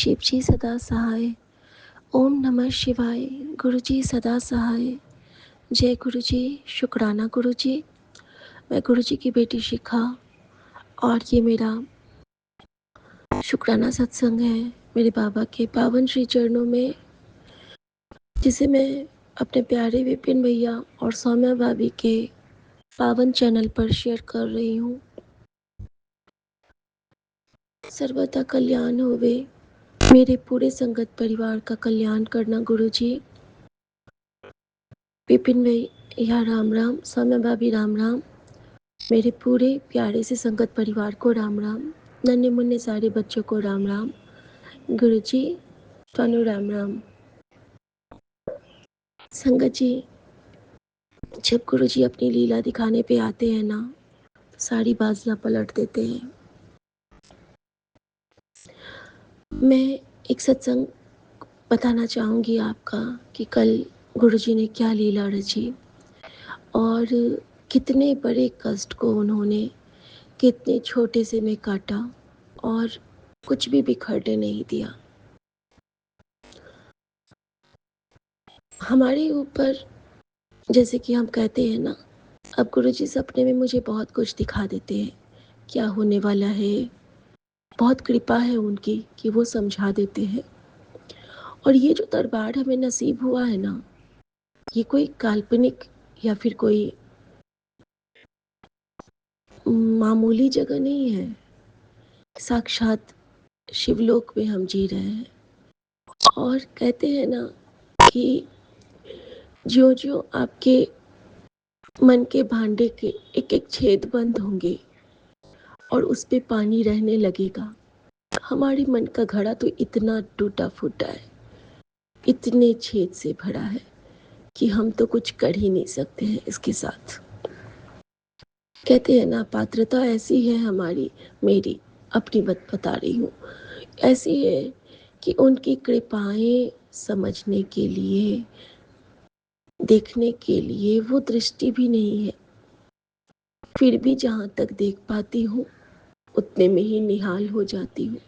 शिवजी सदा सहाय। ओम नमः शिवाय। गुरुजी सदा सहाय। जय गुरुजी। शुक्राना गुरुजी। मैं गुरुजी की बेटी शिखा और ये मेरा शुक्राना सत्संग है मेरे बाबा के पावन श्री चरणों में, जिसे मैं अपने प्यारे विपिन भैया और सौम्या भाभी के पावन चैनल पर शेयर कर रही हूँ। सर्वदा कल्याण होवे, मेरे पूरे संगत परिवार का कल्याण करना गुरुजी। विपिन भैया राम राम, सौम्या भाभी राम राम, मेरे पूरे प्यारे से संगत परिवार को राम राम, नन्हे मुन्ने सारे बच्चों को राम राम। गुरुजी थानू राम राम। संगत जी, जब गुरुजी अपनी लीला दिखाने पे आते हैं ना, तो सारी बाजियां पलट देते हैं। मैं एक सत्संग बताना चाहूँगी आपका कि कल गुरुजी ने क्या लीला रची और कितने बड़े कष्ट को उन्होंने कितने छोटे से में काटा और कुछ भी बिखरने नहीं दिया। हमारे ऊपर, जैसे कि हम कहते हैं ना, अब गुरुजी सपने में मुझे बहुत कुछ दिखा देते हैं, क्या होने वाला है। बहुत कृपा है उनकी कि वो समझा देते हैं। और ये जो दरबार हमें नसीब हुआ है ना, ये कोई काल्पनिक या फिर कोई मामूली जगह नहीं है। साक्षात शिवलोक में हम जी रहे हैं। और कहते हैं ना कि ज्यों ज्यों आपके मन के भांडे के एक एक छेद बंद होंगे और उस पे पानी रहने लगेगा, हमारे मन का घड़ा तो इतना टूटा फूटा है, इतने छेद से भरा है कि हम तो कुछ कर ही नहीं सकते हैं इसके साथ। कहते हैं ना, पात्रता ऐसी है हमारी, मेरी अपनी बात बता रही हूँ, ऐसी है कि उनकी कृपाएं समझने के लिए, देखने के लिए वो दृष्टि भी नहीं है। फिर भी जहाँ तक देख पाती हूँ उतने में ही निहाल हो जाती हूँ।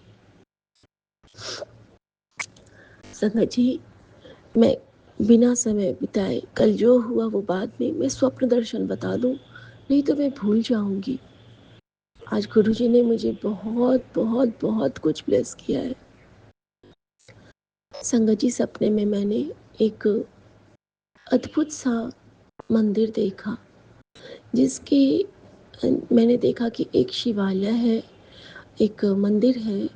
संगत जी, मैं बिना समय बिताए कल जो हुआ वो बाद में मैं स्वप्न दर्शन बता दूं, नहीं तो मैं भूल जाऊंगी। आज गुरुजी ने मुझे बहुत बहुत बहुत कुछ ब्लेस किया है। संगत जी, सपने में मैंने एक अद्भुत सा मंदिर देखा, जिसके मैंने देखा कि एक शिवालय है, एक मंदिर है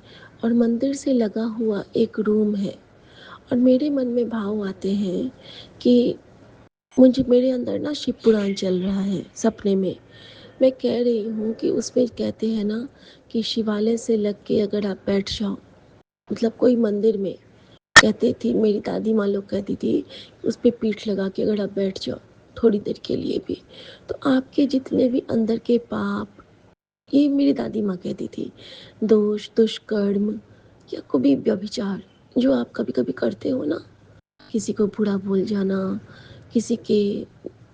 और मंदिर से लगा हुआ एक रूम है। और मेरे मन में भाव आते हैं कि मुझे, मेरे अंदर ना शिव पुराण चल रहा है सपने में। मैं कह रही हूँ कि उसमें कहते हैं ना कि शिवालय से लग के अगर आप बैठ जाओ, मतलब कोई मंदिर में, कहते थी मेरी दादी माँ लोग कहती थी, उस पर पीठ लगा के अगर आप बैठ जाओ थोड़ी देर के लिए भी, तो आपके जितने भी अंदर के पाप, ये मेरी दादी माँ कहती थी, दोष दुष्कर्म या कोई व्यभिचार जो आप कभी कभी करते हो ना, किसी को बुरा बोल जाना, किसी के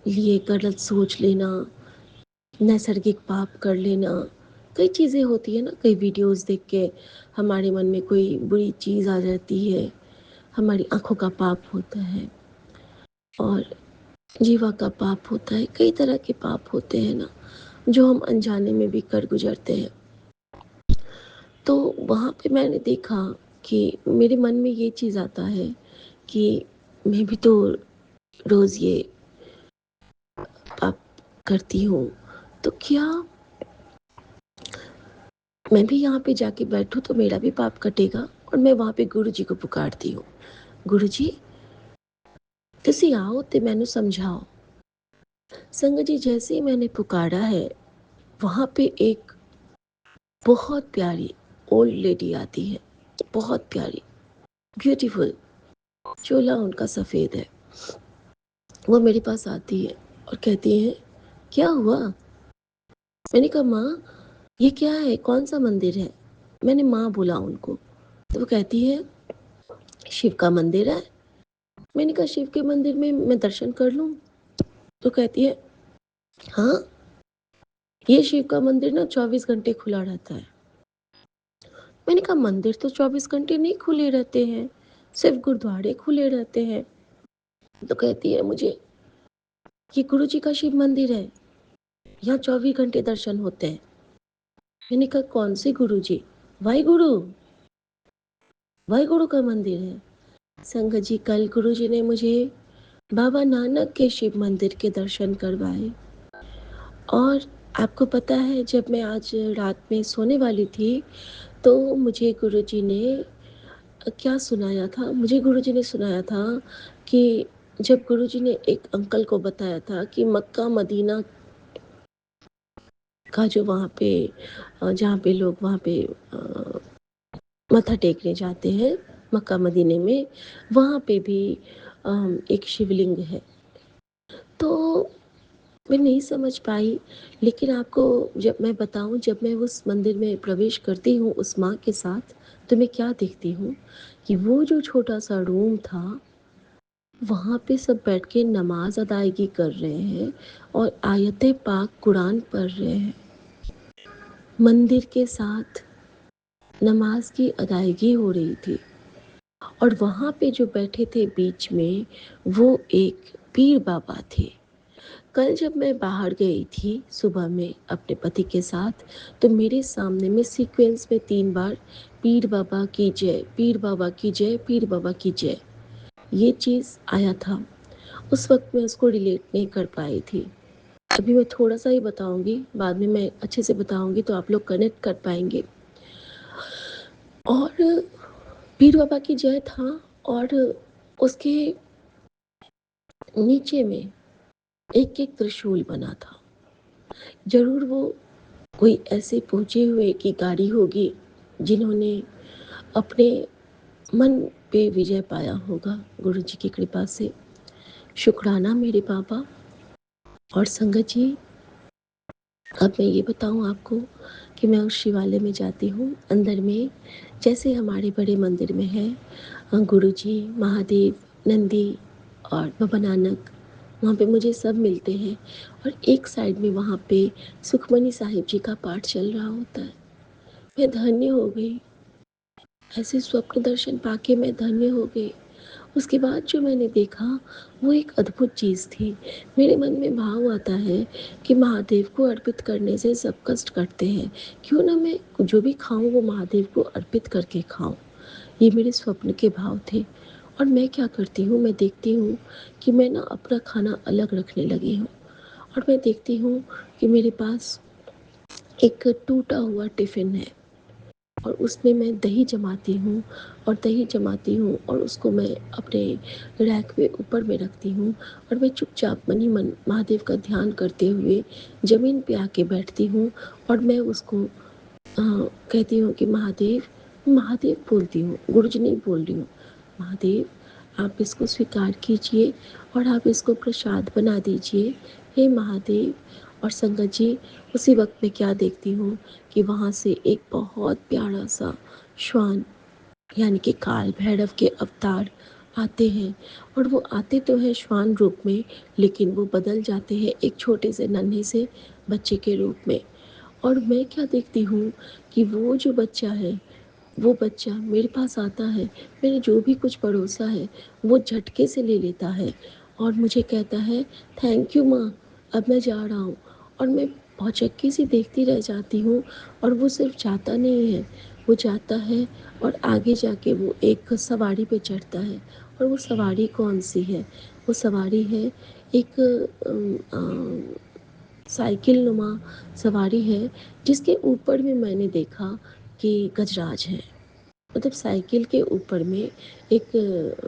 लिए गलत सोच लेना, नैसर्गिक पाप कर लेना, कई चीज़ें होती है ना, कई वीडियोस देख के हमारे मन में कोई बुरी चीज़ आ जाती है, हमारी आंखों का पाप होता है और जीवा का पाप होता है, कई तरह के पाप होते हैं ना, जो हम अनजाने में भी कर गुजरते हैं। तो वहाँ पे मैंने देखा कि मेरे मन में ये चीज़ आता है कि मैं भी तो रोज़ ये पाप करती हूँ, तो क्या मैं भी यहाँ पे जाके बैठूं तो मेरा भी पाप कटेगा। और मैं वहाँ पे गुरु जी को पुकारती हूँ, गुरु जी तुसी आओ ते मैनू समझाओ। संगत जी, जैसे ही मैंने पुकारा है, वहाँ पे एक बहुत प्यारी ओल्ड लेडी आती है, बहुत प्यारी, ब्यूटीफुल, चोला उनका सफ़ेद है। वो मेरे पास आती है और कहती है, क्या हुआ? मैंने कहा, माँ ये क्या है, कौन सा मंदिर है? मैंने माँ बोला उनको, तो वो कहती है, शिव का मंदिर है। मैंने कहा, शिव के मंदिर में मैं दर्शन कर लूँ? तो कहती है, हाँ ये शिव का मंदिर ना 24 घंटे खुला रहता है। मैंने कहा मंदिर तो 24 घंटे नहीं खुले रहते हैं, सिर्फ गुरुद्वारे खुले रहते हैं। तो कहती है मुझे, ये गुरु जी का शिव मंदिर है, यहाँ 24 घंटे दर्शन होते हैं। मैंने कहा कौन से गुरु जी? वाहिगुरु, वाहिगुरु का मंदिर है। संगत जी, कल गुरु जी ने मुझे बाबा नानक के शिव मंदिर के दर्शन करवाए। और आपको पता है, जब मैं आज रात में सोने वाली थी तो मुझे गुरुजी ने क्या सुनाया था, मुझे गुरुजी ने सुनाया था कि जब गुरुजी ने एक अंकल को बताया था कि मक्का मदीना का जो वहाँ पे जहाँ पे लोग वहाँ पे मत्था टेकने जाते हैं मक्का मदीने में, वहाँ पे भी एक शिवलिंग है। तो मैं नहीं समझ पाई, लेकिन आपको जब मैं बताऊं, जब मैं उस मंदिर में प्रवेश करती हूँ उस माँ के साथ, तो मैं क्या देखती हूँ कि वो जो छोटा सा रूम था, वहाँ पे सब बैठ के नमाज अदायगी कर रहे हैं और आयते पाक कुरान पढ़ रहे हैं। मंदिर के साथ नमाज की अदायगी हो रही थी और वहाँ पे जो बैठे थे बीच में, वो एक पीर बाबा थे। कल जब मैं बाहर गई थी सुबह में अपने पति के साथ, तो मेरे सामने में सीक्वेंस में 3 बार पीर बाबा की जय, पीर बाबा की जय, पीर बाबा की जय, ये चीज़ आया था। उस वक्त मैं उसको रिलेट नहीं कर पाई थी। अभी मैं थोड़ा सा ही बताऊंगी, बाद में मैं अच्छे से बताऊंगी तो आप लोग कनेक्ट कर पाएंगे। और पीर बाबा की जय था और उसके नीचे में एक एक त्रिशूल बना था। जरूर वो कोई ऐसे पहुंचे हुए की गाड़ी होगी जिन्होंने अपने मन पे विजय पाया होगा गुरु जी की कृपा से। शुक्राना मेरे बाबा। और संगत जी, अब मैं ये बताऊं आपको कि मैं उस शिवालय में जाती हूँ, अंदर में जैसे हमारे बड़े मंदिर में है गुरु जी, महादेव, नंदी और बाबा नानक, वहाँ पे मुझे सब मिलते हैं। और एक साइड में वहाँ पे सुखमनी साहिब जी का पाठ चल रहा होता है। मैं धन्य हो गई, ऐसे स्वप्न दर्शन पाके मैं धन्य हो गई। उसके बाद जो मैंने देखा वो एक अद्भुत चीज़ थी। मेरे मन में भाव आता है कि महादेव को अर्पित करने से सब कष्ट कटते हैं, क्यों ना मैं जो भी खाऊं वो महादेव को अर्पित करके खाऊं। ये मेरे स्वप्न के भाव थे। और मैं क्या करती हूँ, मैं देखती हूँ कि मैं ना अपना खाना अलग रखने लगी हूँ। और मैं देखती हूँ कि मेरे पास एक टूटा हुआ टिफ़िन है और उसमें मैं दही जमाती हूँ और दही जमाती हूँ और उसको मैं अपने रैक पे ऊपर में रखती हूँ। और मैं चुपचाप मन ही मन महादेव का ध्यान करते हुए ज़मीन पे आके बैठती हूँ और मैं उसको कहती हूँ कि महादेव, महादेव बोलती हूँ, गुरु जी नहीं बोल रही हूँ, महादेव आप इसको स्वीकार कीजिए और आप इसको प्रसाद बना दीजिए, हे महादेव। और संगत जी, उसी वक्त मैं क्या देखती हूँ कि वहाँ से एक बहुत प्यारा सा श्वान, यानी कि काल भैरव के अवतार आते हैं। और वो आते तो हैं श्वान रूप में, लेकिन वो बदल जाते हैं एक छोटे से नन्हे से बच्चे के रूप में। और मैं क्या देखती हूँ कि वो जो बच्चा है, वो बच्चा मेरे पास आता है, मैंने जो भी कुछ परोसा है वो झटके से ले लेता है और मुझे कहता है, थैंक यू माँ, अब मैं जा रहा हूँ। और मैं भौचक्की सी देखती रह जाती हूँ। और वो सिर्फ जाता नहीं है, वो जाता है और आगे जाके वो एक सवारी पे चढ़ता है। और वो सवारी कौन सी है? वो सवारी है एक साइकिल नुमा सवारी है, जिसके ऊपर में मैंने देखा कि गजराज है। मतलब साइकिल के ऊपर में एक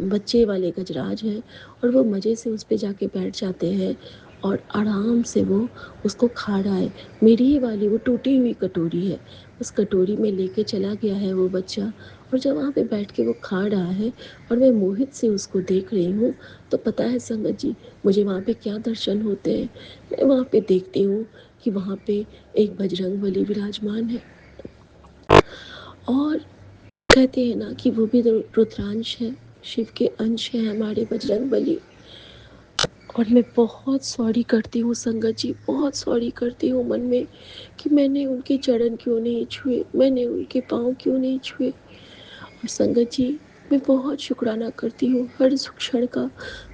बच्चे वाले गजराज है और वो मज़े से उस पे जाके बैठ जाते हैं और आराम से वो उसको खा रहा है। मेरी ही वाली वो टूटी हुई कटोरी है, उस कटोरी में लेके चला गया है वो बच्चा। और जब वहाँ पे बैठ के वो खा रहा है और मैं मोहित से उसको देख रही हूँ, तो पता है संगत जी, मुझे वहाँ पे क्या दर्शन होते हैं। मैं वहाँ पे देखती हूँ कि वहाँ पे एक बजरंगबली विराजमान है। और कहते हैं ना कि वो भी रुद्रांश है, शिव के अंश है हमारे बजरंगबली। और मैं बहुत सॉरी करती हूँ संगत जी, बहुत सॉरी करती हूँ मन में कि मैंने उनके चरण क्यों नहीं छुए, मैंने उनके पाँव क्यों नहीं छुए। और संगत जी, मैं बहुत शुक्राना करती हूँ हर उस क्षण का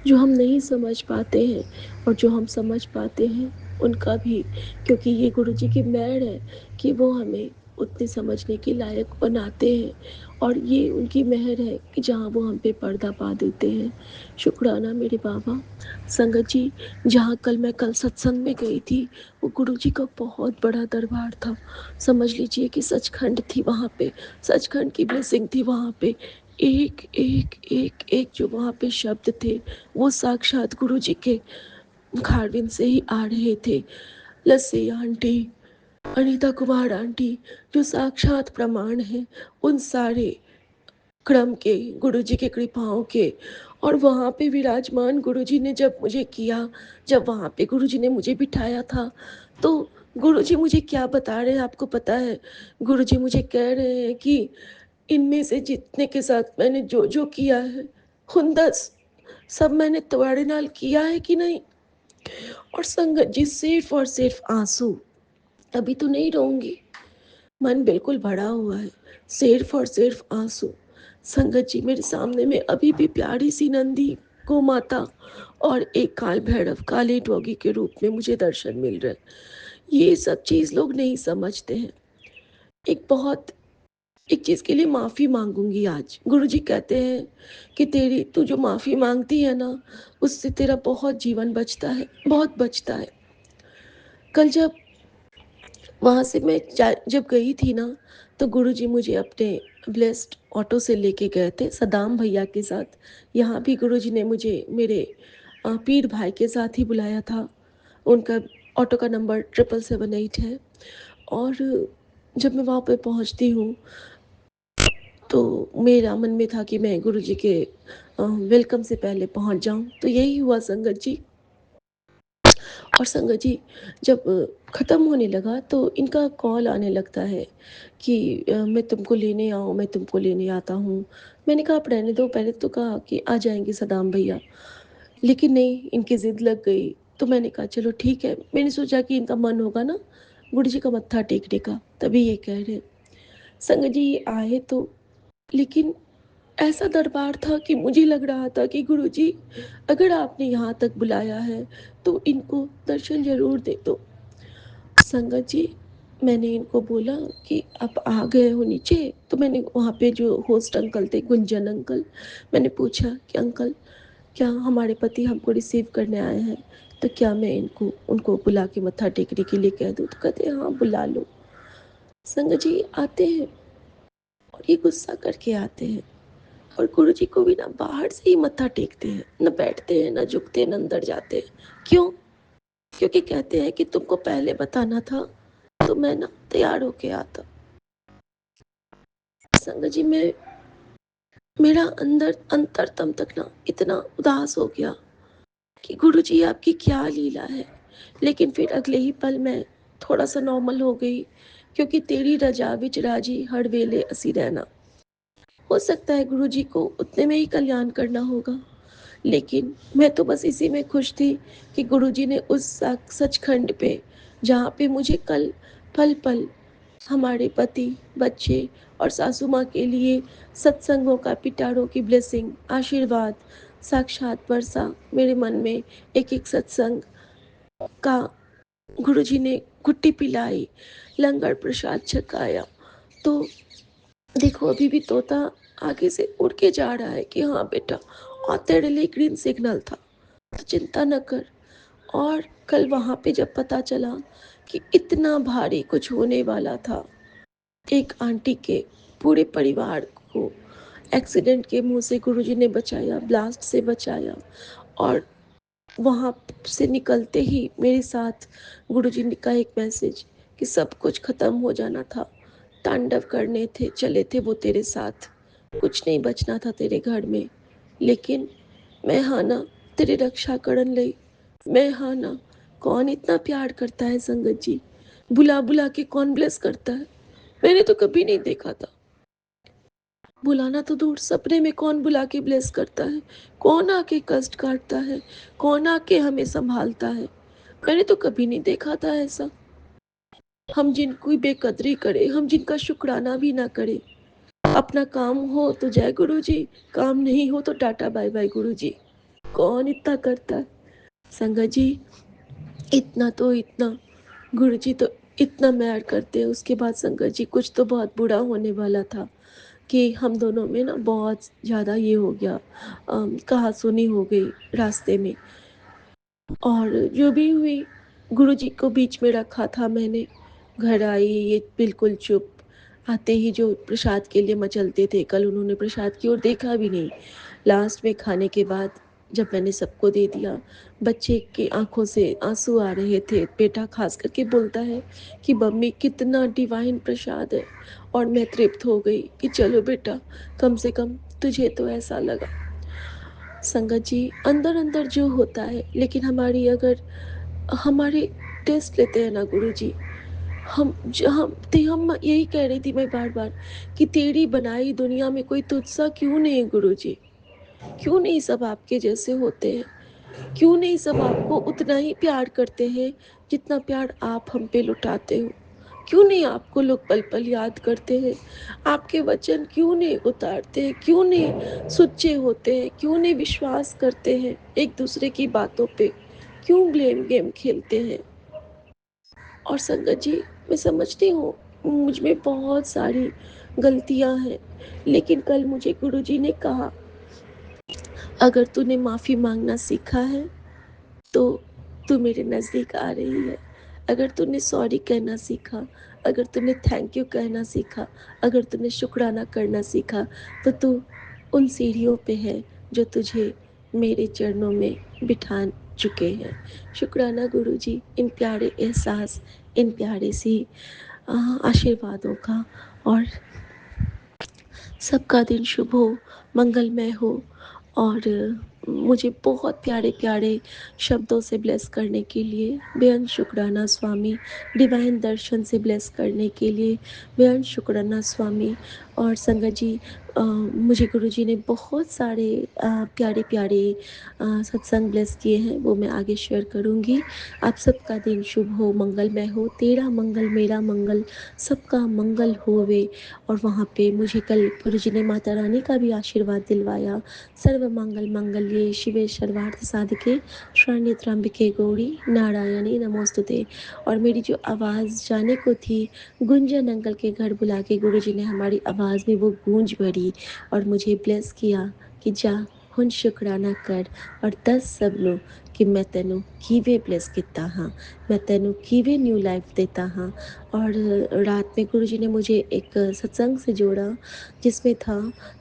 जो हम नहीं समझ पाते हैं और जो हम समझ पाते हैं उनका भी, क्योंकि ये गुरु जी की मेहर है कि वो हमें उतने समझने के लायक बनाते हैं। और ये उनकी मेहर है कि जहाँ वो हम पे पर्दा पा देते हैं। शुक्राना मेरे बाबा। संगत जी, जहाँ कल सत्संग में गई थी, वो गुरु जी का बहुत बड़ा दरबार था। समझ लीजिए कि सचखंड थी वहाँ पे, सचखंड की ब्लेसिंग थी वहाँ पे। एक एक एक एक जो वहाँ पे शब्द थे, वो साक्षात गुरु जी के खारविंद से ही आ रहे थे। लस्सी आंटी, अनीता कुमार आंटी, जो साक्षात प्रमाण है उन सारे क्रम के, गुरुजी के कृपाओं के। और वहाँ पे विराजमान गुरुजी ने जब मुझे किया, जब वहाँ पे गुरुजी ने मुझे बिठाया था, तो गुरुजी मुझे क्या बता रहे हैं आपको पता है? गुरुजी मुझे कह रहे हैं कि इनमें से जितने के साथ मैंने जो किया है, हुंदस सब मैंने तुम्हारे नाल किया है कि नहीं? और संगत जी, सिर्फ और सिर्फ आंसू, अभी तो नहीं रोऊंगी, मन बिल्कुल भरा हुआ है, सिर्फ और सिर्फ आंसू। संगत जी, मेरे सामने में अभी भी प्यारी सी नंदी गौ माता और एक काल भैरव काले डॉगी के रूप में मुझे दर्शन मिल रहे हैं। ये सब चीज लोग नहीं समझते हैं। एक बहुत एक चीज के लिए माफी मांगूंगी आज। गुरुजी कहते हैं कि तेरी तू जो माफी मांगती है ना, उससे तेरा बहुत जीवन बचता है, बहुत बचता है। कल जब वहाँ से मैं जब गई थी ना, तो गुरुजी मुझे अपने ब्लेस्ड ऑटो से लेके गए थे सदाम भैया के साथ। यहाँ भी गुरुजी ने मुझे मेरे पीर भाई के साथ ही बुलाया था। उनका ऑटो का नंबर 7778 है। और जब मैं वहाँ पे पहुँचती हूँ, तो मेरा मन में था कि मैं गुरुजी के वेलकम से पहले पहुँच जाऊँ, तो यही हुआ संगत जी। और संगत जी, जब ख़त्म होने लगा तो इनका कॉल आने लगता है कि मैं तुमको लेने आऊँ, मैं तुमको लेने आता हूँ। मैंने कहा आप रहने दो, पहले तो कहा कि आ जाएंगे सदाम भैया, लेकिन नहीं, इनकी ज़िद लग गई। तो मैंने कहा चलो ठीक है, मैंने सोचा कि इनका मन होगा ना गुरु जी का मत्था टेकने का, तभी ये कह रहे हैं। संगत जी, ये आए तो, लेकिन ऐसा दरबार था कि मुझे लग रहा था कि गुरुजी, अगर आपने यहाँ तक बुलाया है तो इनको दर्शन जरूर दे दो। संगत जी, मैंने इनको बोला कि आप आ गए हो नीचे, तो मैंने वहाँ पे जो होस्ट अंकल थे, गुंजन अंकल, मैंने पूछा कि अंकल, क्या हमारे पति हमको रिसीव करने आए हैं, तो क्या मैं इनको उनको बुला के मत्था टेकने के लिए कह दूँ? तो कहते हैं हाँ, बुला लो। संगत जी, आते हैं और ये गुस्सा करके आते हैं, और गुरु जी को भी ना बाहर से ही मत्था टेकते हैं, न बैठते हैं, न झुकते हैं, न अंदर जाते हैं। क्यों? क्योंकि कहते हैं कि तुमको पहले बताना था तो मैं ना तैयार होके आता। संगत जी, मैं मेरा अंदर अंतरतम तक ना इतना उदास हो गया कि गुरु जी आपकी क्या लीला है। लेकिन फिर अगले ही पल मैं थोड़ा सा नॉर्मल हो गई, क्योंकि तेरी रजा विच राजी हर वेले असी रहना। हो सकता है गुरु जी को उतने में ही कल्याण करना होगा, लेकिन मैं तो बस इसी में खुश थी कि गुरुजी ने उस सचखंड पे, जहाँ पे मुझे कल पल पल हमारे पति, बच्चे और सासू माँ के लिए सत्संगों का, पिटारों की ब्लेसिंग, आशीर्वाद साक्षात बरसा मेरे मन में। एक एक सत्संग का गुरुजी ने गुट्टी पिलाई, लंगर प्रसाद छकाया। तो देखो, अभी भी तोता आगे से उड़ के जा रहा है कि हाँ बेटा, और तेरे लिए ग्रीन सिग्नल था, तो चिंता न कर। और कल वहाँ पे जब पता चला कि इतना भारी कुछ होने वाला था, एक आंटी के पूरे परिवार को एक्सीडेंट के मुंह से गुरुजी ने बचाया, ब्लास्ट से बचाया। और वहाँ से निकलते ही मेरे साथ गुरुजी ने का एक मैसेज कि सब कुछ खत्म हो जाना था, तांडव करने थे चले थे वो तेरे साथ, कुछ नहीं बचना था तेरे घर में। लेकिन मैं हाँ ना, तेरी रक्षा करन लई, मैं हाँ ना। कौन इतना प्यार करता है संगत जी? बुला बुला के कौन ब्लेस करता है? मैंने तो कभी नहीं देखा था। बुलाना तो दूर, सपने में कौन बुला के ब्लेस करता है? कौन आके कष्ट काटता है? कौन आके हमें सँभालता है? मैंने तो कभी नहीं देखा था ऐसा। हम जिनकी बेकदरी करें, हम जिनका शुक्राना भी ना करें। अपना काम हो तो जय गुरुजी, काम नहीं हो तो टाटा बाय-बाय गुरुजी। कौन इतना करता है? संगत जी, इतना गुरुजी तो इतना प्यार करते हैं। उसके बाद संगत जी, कुछ तो बहुत बुरा होने वाला था कि हम दोनों में ना बहुत ज़्यादा ये हो गया, कहा-सुनी हो गई रास्ते में। और जो भी हुई, गुरुजी को बीच में रखा था मैंने। घर आई ये बिल्कुल चुप, आते ही जो प्रसाद के लिए मचलते थे, कल उन्होंने प्रसाद की ओर देखा भी नहीं। लास्ट में खाने के बाद जब मैंने सबको दे दिया, बच्चे की आँखों से आँसू आ रहे थे। बेटा ख़ास करके बोलता है कि मम्मी कितना डिवाइन प्रसाद है, और मैं तृप्त हो गई कि चलो बेटा, कम से कम तुझे तो ऐसा लगा। संगत जी, अंदर-अंदर जो होता है, लेकिन हमारी अगर हमारे टेस्ट लेते हैं ना गुरुजी, हम यही कह रही थी मैं बार-बार कि तेरी बनाई दुनिया में कोई तुझ-सा क्यों नहीं है गुरुजी? क्यों नहीं सब आपके जैसे होते हैं? क्यों नहीं सब आपको उतना ही प्यार करते हैं जितना प्यार आप हम पे लुटाते हो? क्यों नहीं आपको लोग पल-पल याद करते हैं? आपके वचन क्यों नहीं उतारते हैं? क्यों नहीं सुच्चे होते हैं? क्यों नहीं विश्वास करते हैं एक-दूसरे की बातों पे? क्यों ब्लेम गेम खेलते हैं? और संगत जी, मैं समझती हूँ मुझ में बहुत सारी गलतियाँ हैं, लेकिन कल मुझे गुरुजी ने कहा, अगर तूने माफ़ी माँगना सीखा है तो तू मेरे नज़दीक आ रही है। अगर तूने सॉरी कहना सीखा, अगर तूने थैंक यू कहना सीखा, अगर तूने शुक्राना करना सीखा, तो तू उन सीढ़ियों पे है जो तुझे मेरे चरणों में बिठा चुके हैं। शुक्राना गुरुजी, इन प्यारे एहसास, इन प्यारे सी अ, आशीर्वादों का। और सबका दिन शुभ हो, मंगलमय हो, और मुझे बहुत प्यारे-प्यारे शब्दों से ब्लेस करने के लिए बेअंत शुक्राना स्वामी, डिवाइन दर्शन से ब्लेस करने के लिए बेअंत शुक्राना स्वामी। और संगत जी, मुझे गुरुजी ने बहुत सारे प्यारे-प्यारे सत्संग ब्लेस किए हैं, वो मैं आगे शेयर करूँगी। आप सबका दिन शुभ हो, मंगलमय हो, तेरा मंगल मेरा मंगल, सबका मंगल होवे। और वहाँ पे मुझे कल गुरुजी ने माता रानी का भी आशीर्वाद दिलवाया। सर्व मंगल मंगल्ये शिवे सर्वार्थ साधिके शरण्ये त्र्यंबके गौरी नारायणी नमोस्तुते। और मेरी जो आवाज़ जाने को थी, गुंजन अंकल के घर बुला के गुरुजी ने हमारी आवाज़ में वो गूंज भरी और मुझे ब्लेस किया कि जा हुन शुक्राना कर और दस सबनों कि मैं तेनों कीवे ब्लेस किता हाँ, मैं तेनों कीवे न्यू लाइफ देता हाँ। और रात में गुरुजी ने मुझे एक सत्संग से जोड़ा जिसमें था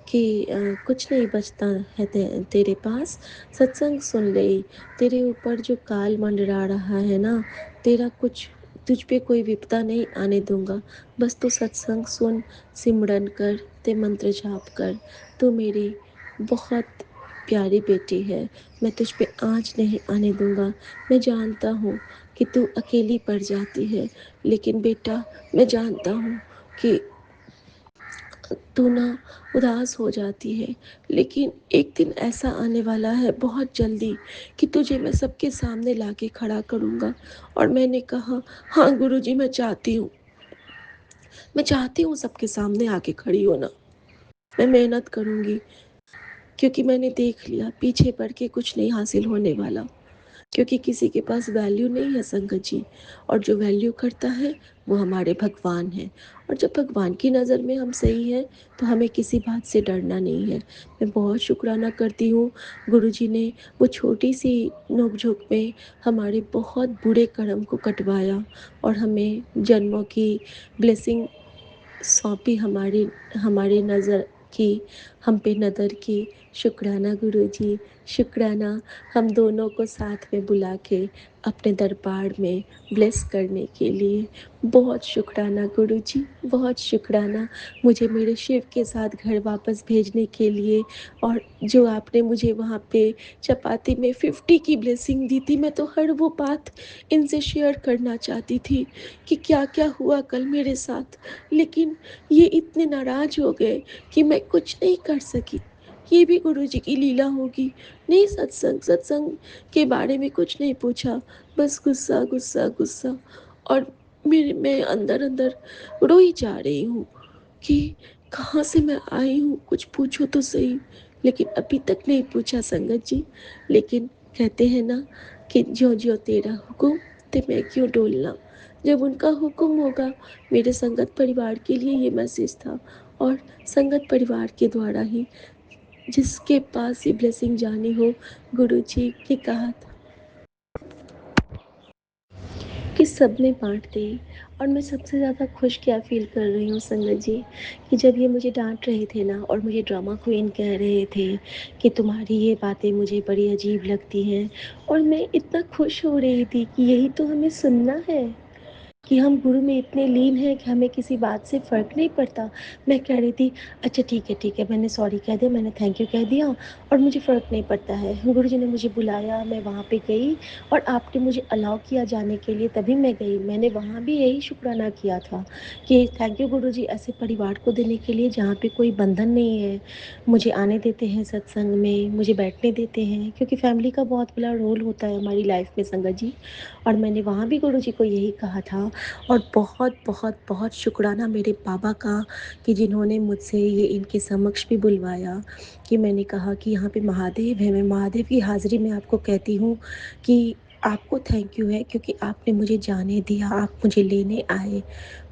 कि कुछ नहीं बचता है तेरे पास, सत्संग सुन ले, तेरे ऊपर जो काल मंडरा रहा है ना, तेरा कुछ तुझ पे कोई विपदा नहीं आने दूंगा। बस तू सत्संग सुन, सिमरन कर, ते मंत्र जाप कर। तू मेरी बहुत प्यारी बेटी है, मैं तुझ पे आँच नहीं आने दूंगा। मैं जानता हूँ कि तू अकेली पड़ जाती है, लेकिन बेटा मैं जानता हूँ कि तू ना उदास हो जाती है, लेकिन एक दिन ऐसा आने वाला है बहुत जल्दी कि तुझे मैं सबके सामने लाके खड़ा करूँगा। और मैंने कहा, हाँ गुरुजी, मैं चाहती हूँ सबके सामने आके खड़ी होना। मैं मेहनत करूँगी, क्योंकि मैंने देख लिया पीछे पड़ के कुछ नहीं हासिल होने वाला। क्योंकि किसी के पास वैल्यू नहीं है संगत जी, और जो वैल्यू करता है वो हमारे भगवान हैं। और जब भगवान की नज़र में हम सही हैं तो हमें किसी बात से डरना नहीं है। मैं बहुत शुक्राना करती हूँ, गुरुजी ने वो छोटी सी नोक-झोंक में हमारे बहुत बुरे कर्म को कटवाया और हमें जन्मों की ब्लेसिंग सौंपी, हमारी हमारी नज़र की, हम पे नज़र की। शुक्राना गुरुजी, शुक्राना हम दोनों को साथ में बुला के अपने दरबार में ब्लेस करने के लिए। बहुत शुक्राना गुरुजी, बहुत शुक्राना मुझे मेरे शिव के साथ घर वापस भेजने के लिए। और जो आपने मुझे वहाँ पे चपाती में 50 की ब्लेसिंग दी थी, मैं तो हर वो बात इनसे शेयर करना चाहती थी कि क्या-क्या हुआ कल मेरे साथ। लेकिन ये इतने नाराज़ हो गए कि मैं कुछ नहीं कर सकी। ये भी गुरुजी की लीला होगी। नहीं, सत्संग के बारे में कुछ नहीं पूछा, बस गुस्सा, गुस्सा, गुस्सा। और मैं अंदर-अंदर रोई जा रही हूँ कि कहाँ से मैं आई हूँ, कुछ पूछो तो सही। लेकिन अभी तक नहीं पूछा संगत जी। लेकिन कहते हैं ना कि ज्यों-ज्यों तेरा हुक्म त्यों क्यों डोलना। जब उनका हुक्म होगा, मेरे संगत परिवार के लिए ये मैसेज था। और संगत परिवार के द्वारा ही जिसके पास ये ब्लेसिंग जानी हो, गुरुजी ने कहा था कि सबने बाँट दें। और मैं सबसे ज़्यादा खुश क्या फ़ील कर रही हूँ संगत जी, कि जब ये मुझे डाँट रहे थे ना और मुझे ड्रामा क्वीन कह रहे थे कि तुम्हारी ये बातें मुझे बड़ी अजीब लगती हैं, और मैं इतना खुश हो रही थी कि यही तो हमें सुनना है। कि हम गुरु में इतने लीन हैं कि हमें किसी बात से फ़र्क नहीं पड़ता। मैं कह रही थी, अच्छा ठीक है, मैंने सॉरी कह दिया, मैंने थैंक यू कह दिया और मुझे फ़र्क नहीं पड़ता है। गुरुजी ने मुझे बुलाया, मैं वहाँ पे गई और आपने मुझे अलाउ किया जाने के लिए, तभी मैं गई। मैंने वहाँ भी यही शुक्राना किया था कि थैंक यू गुरुजी, ऐसे परिवार को देने के लिए जहाँ पे कोई बंधन नहीं है। मुझे आने देते हैं सत्संग में, मुझे बैठने देते हैं, क्योंकि फैमिली का बहुत बड़ा रोल होता है हमारी लाइफ़ में संगत जी। और मैंने वहाँ भी गुरुजी को यही कहा था। और बहुत बहुत बहुत शुक्राना मेरे बाबा का कि जिन्होंने मुझसे ये इनके समक्ष भी बुलवाया, कि मैंने कहा कि यहाँ पे महादेव है, मैं महादेव की हाज़िरी में आपको कहती हूँ कि आपको थैंक यू है, क्योंकि आपने मुझे जाने दिया, आप मुझे लेने आए।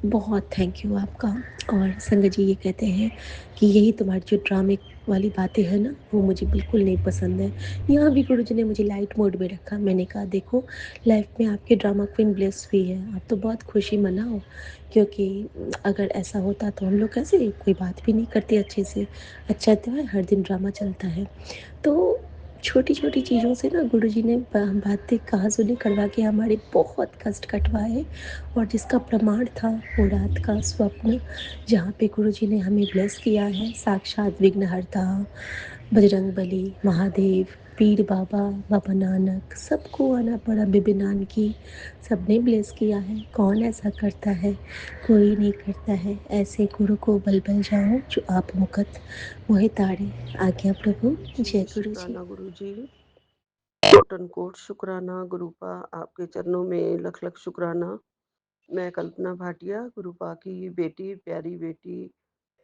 बहुत थैंक यू आपका। और संगत जी ये कहते हैं कि यही तुम्हारी जो ड्रामे वाली बातें हैं ना, वो मुझे बिल्कुल नहीं पसंद है। यहाँ भी गुरुजी ने मुझे लाइट मोड में रखा। मैंने कहा देखो, लाइफ में आपकी ड्रामा क्वीन ब्लेस हुई है, आप तो बहुत खुशी मनाओ, क्योंकि अगर ऐसा होता तो हम लोग कैसे कोई बात भी नहीं करते अच्छे से। अच्छा तो है हर दिन ड्रामा चलता है। तो छोटी-छोटी चीज़ों से ना गुरुजी ने बातें कहा-सुनी करवा के हमारे बहुत कष्ट कटवाए। और जिसका प्रमाण था वो रात का स्वप्न, जहाँ पे गुरुजी ने हमें ब्लेस किया है, साक्षात विघ्नहर्ता, बजरंगबली, महादेव, पीर बाबा, बाबा नानक, सबको आना पड़ा, बीबी नानकी, सबने ब्लेस किया है। कौन ऐसा करता है? कोई नहीं करता है। ऐसे गुरु को बल बल जाऊं जो आप मुकत मोहि ताड़े। आज्ञा प्रभु। जी, जय गुरु जी। शुक्राना गुरुजी। कोटन-कोट शुक्राना गुरुपा, आपके चरणों में लख-लख शुक्राना। मैं कल्पना भाटिया, गुरुपा की बेटी, प्यारी बेटी,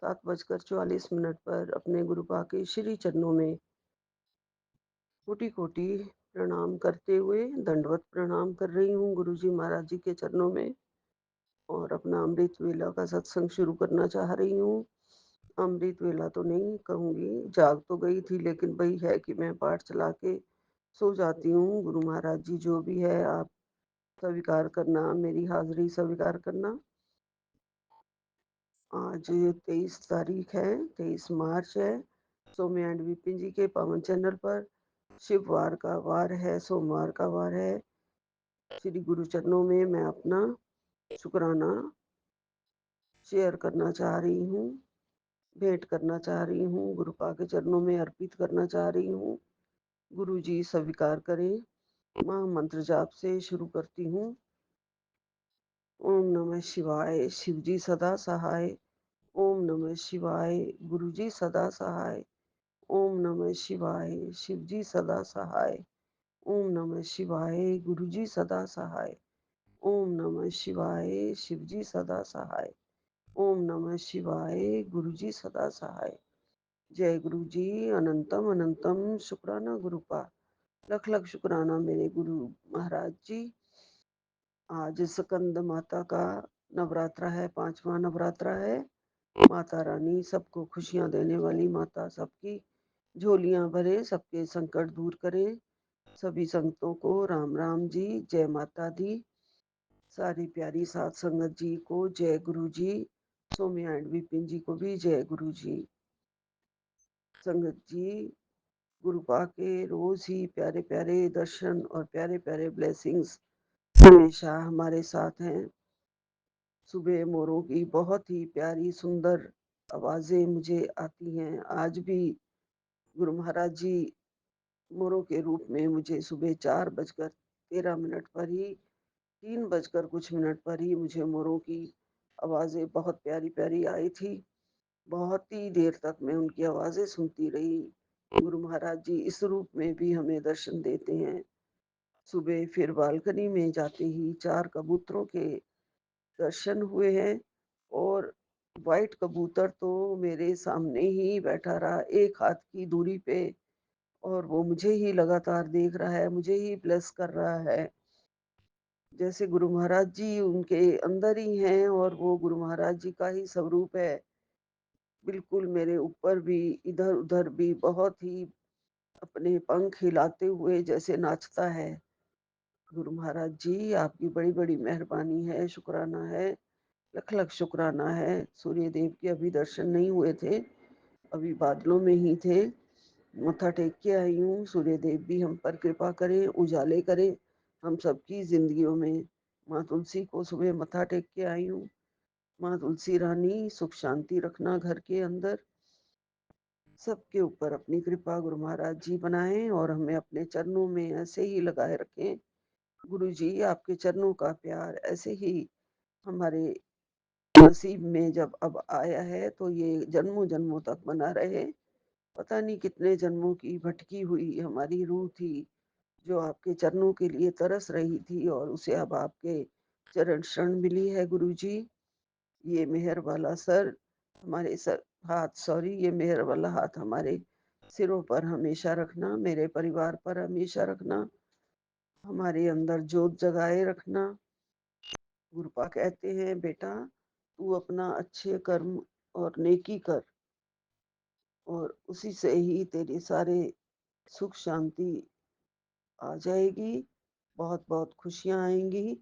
7:44 पर अपने गुरुपा के श्री चरणों में कोटि-कोटि प्रणाम करते हुए दंडवत प्रणाम कर रही हूँ गुरुजी महाराज जी के चरणों में, और अपना अमृत वेला का सत्संग शुरू करना चाह रही हूँ। अमृत वेला तो नहीं कहूँगी, जाग तो गई थी, लेकिन वही है कि मैं पाठ चला के सो जाती हूँ। गुरु महाराज जी जो भी है आप स्वीकार करना, मेरी हाज़िरी स्वीकार करना। आज 23 तारीख है, 23 मार्च है। सौम्या एंड विपिन जी के पावन चैनल पर शिववार का वार है, सोमवार का वार है। श्री गुरु चरणों में मैं अपना शुक्राना शेयर करना चाह रही हूँ, भेंट करना चाह रही हूँ, गुरुपा के चरणों में अर्पित करना चाह रही हूँ। गुरु जी स्वीकार करें। महामंत्र जाप से शुरू करती हूँ। ओम नमः शिवाय, शिव जी सदा सहाय। ओम नमः शिवाय, गुरु जी सदा सहाय। ओम नमः शिवाय, शिव जी सदा सहाय। ओम नमः शिवाय, गुरु जी सदा सहाय। ओम नमः शिवाय, शिव जी सदा सहाय। ओम नमः शिवाय, गुरु जी सदा सहाय। जय गुरु जी। अनंतम अनंतम शुक्राना गुरुपा। लख लख शुक्राना मेरे गुरु महाराज जी। आज स्कंद माता का नवरात्रा है, 5वां नवरात्रा है। माता रानी सबको खुशियाँ देने वाली माता, सबकी झोलियाँ भरे, सबके संकट दूर करे। सभी संगतों को राम राम जी, जय माता दी। सारी प्यारी साध संगत जी को जय गुरु जी। सौम्या एंड विपिन जी को भी जय गुरु जी। संगत जी, गुरुपा के रोज ही प्यारे प्यारे दर्शन और प्यारे प्यारे ब्लेसिंग्स हमेशा हमारे साथ हैं। सुबह मोरों की बहुत ही प्यारी सुंदर आवाजें मुझे आती हैं। आज भी गुरु महाराज जी मोरों के रूप में मुझे सुबह 4:13 पर ही 3 बजकर कुछ मिनट पर ही मुझे मोरों की आवाजें बहुत प्यारी प्यारी आई थी। बहुत ही देर तक मैं उनकी आवाजें सुनती रही। गुरु महाराज जी इस रूप में भी हमें दर्शन देते हैं। सुबह फिर बालकनी में जाते ही 4 कबूतरों के दर्शन हुए हैं, और वाइट कबूतर तो मेरे सामने ही बैठा रहा, एक हाथ की दूरी पे, और वो मुझे ही लगातार देख रहा है, मुझे ही ब्लेस कर रहा है। जैसे गुरु महाराज जी उनके अंदर ही हैं और वो गुरु महाराज जी का ही स्वरूप है। बिल्कुल मेरे ऊपर भी, इधर-उधर भी बहुत ही अपने पंख हिलाते हुए जैसे नाचता है। गुरु महाराज जी आपकी बड़ी-बड़ी मेहरबानी है, शुक्राना है, लख-लख शुक्राना है। सूर्य देव के अभी दर्शन नहीं हुए थे, अभी बादलों में ही थे। मत्था टेक के आई हूँ, सूर्य देव भी हम पर कृपा करें, उजाले करें हम सबकी ज़िंदगियों में। माँ तुलसी को सुबह मत्था टेक के आई हूँ। माँ तुलसी रानी सुख शांति रखना घर के अंदर, सबके ऊपर अपनी कृपा गुरु महाराज जी बनाएँ और हमें अपने चरणों में ऐसे ही लगाए रखें। गुरु जी आपके चरणों का प्यार ऐसे ही हमारे नसीब में जब अब आया है तो ये जन्मों-जन्मों तक बना रहे। पता नहीं कितने जन्मों की भटकी हुई हमारी रूह थी, जो आपके चरणों के लिए तरस रही थी, और उसे अब आपके चरण शरण मिली है गुरु जी। ये मेहर वाला सर हमारे सर हाथ सॉरी ये मेहर वाला हाथ हमारे सिरों पर हमेशा रखना, मेरे परिवार पर हमेशा रखना, हमारे अंदर जोत जगाए रखना। गुरुपा कहते हैं बेटा तू अपना अच्छे कर्म और नेकी कर, और उसी से ही तेरे सारे सुख शांति आ जाएगी, बहुत बहुत खुशियां आएंगी।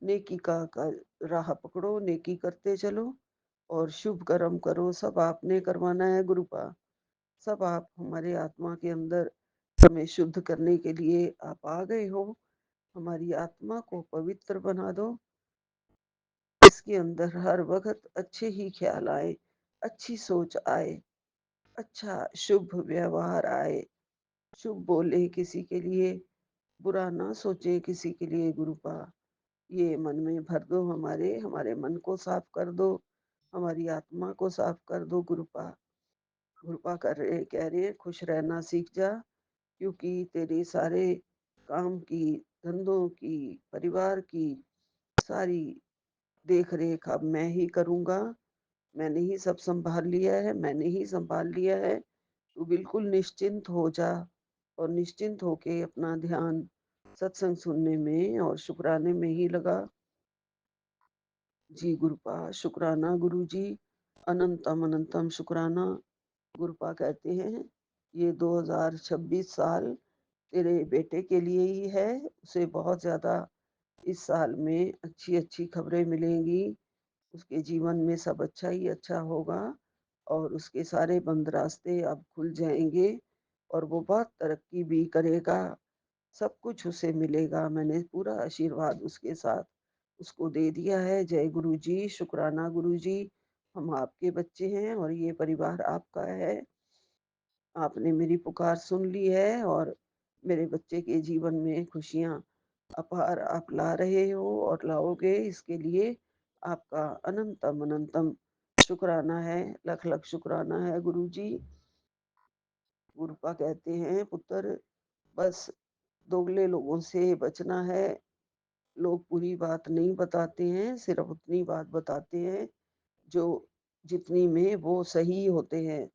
नेकी का राह पकड़ो, नेकी करते चलो और शुभ कर्म करो। सब आपने करवाना है गुरुपा, सब आप हमारे आत्मा के अंदर हमें शुद्ध करने के लिए आप आ गए हो। हमारी आत्मा को पवित्र बना दो, इसके अंदर हर वक्त अच्छे ही ख्याल आए, अच्छी सोच आए, अच्छा शुभ व्यवहार आए, शुभ बोले किसी के लिए, बुरा ना सोचे किसी के लिए। गुरुपा ये मन में भर दो, हमारे हमारे मन को साफ कर दो, हमारी आत्मा को साफ कर दो। गुरुपा कृपा कर रहे कह रहे हैं खुश रहना सीख जा, क्योंकि तेरे सारे काम की, धंधों की, परिवार की सारी देख रेख अब मैं ही करूंगा। मैंने ही सब संभाल लिया है, मैंने ही संभाल लिया है। तू बिल्कुल निश्चिंत हो जा, और निश्चिंत होके अपना ध्यान सत्संग सुनने में और शुक्राने में ही लगा। जी गुरुपा शुक्राना गुरु जी, अनंतम अनंतम शुक्राना। गुरुपा कहते हैं ये 2026 साल तेरे बेटे के लिए ही है, उसे बहुत ज्यादा इस साल में अच्छी अच्छी खबरें मिलेंगी। उसके जीवन में सब अच्छा ही अच्छा होगा, और उसके सारे बंद रास्ते अब खुल जाएंगे, और वो बहुत तरक्की भी करेगा। सब कुछ उसे मिलेगा, मैंने पूरा आशीर्वाद उसके साथ उसको दे दिया है। जय गुरु जी, शुक्राना गुरु जी। हम आपके बच्चे हैं और ये परिवार आपका है। आपने मेरी पुकार सुन ली है, और मेरे बच्चे के जीवन में खुशियां अपार आप ला रहे हो और लाओगे, इसके लिए आपका अनंतम अनंतम शुक्राना है, लख लख शुक्राना है गुरु जी। गुरुपा कहते हैं पुत्र बस दोगले लोगों से बचना है। लोग पूरी बात नहीं बताते हैं, सिर्फ उतनी बात बताते हैं जो जितनी में वो सही होते हैं,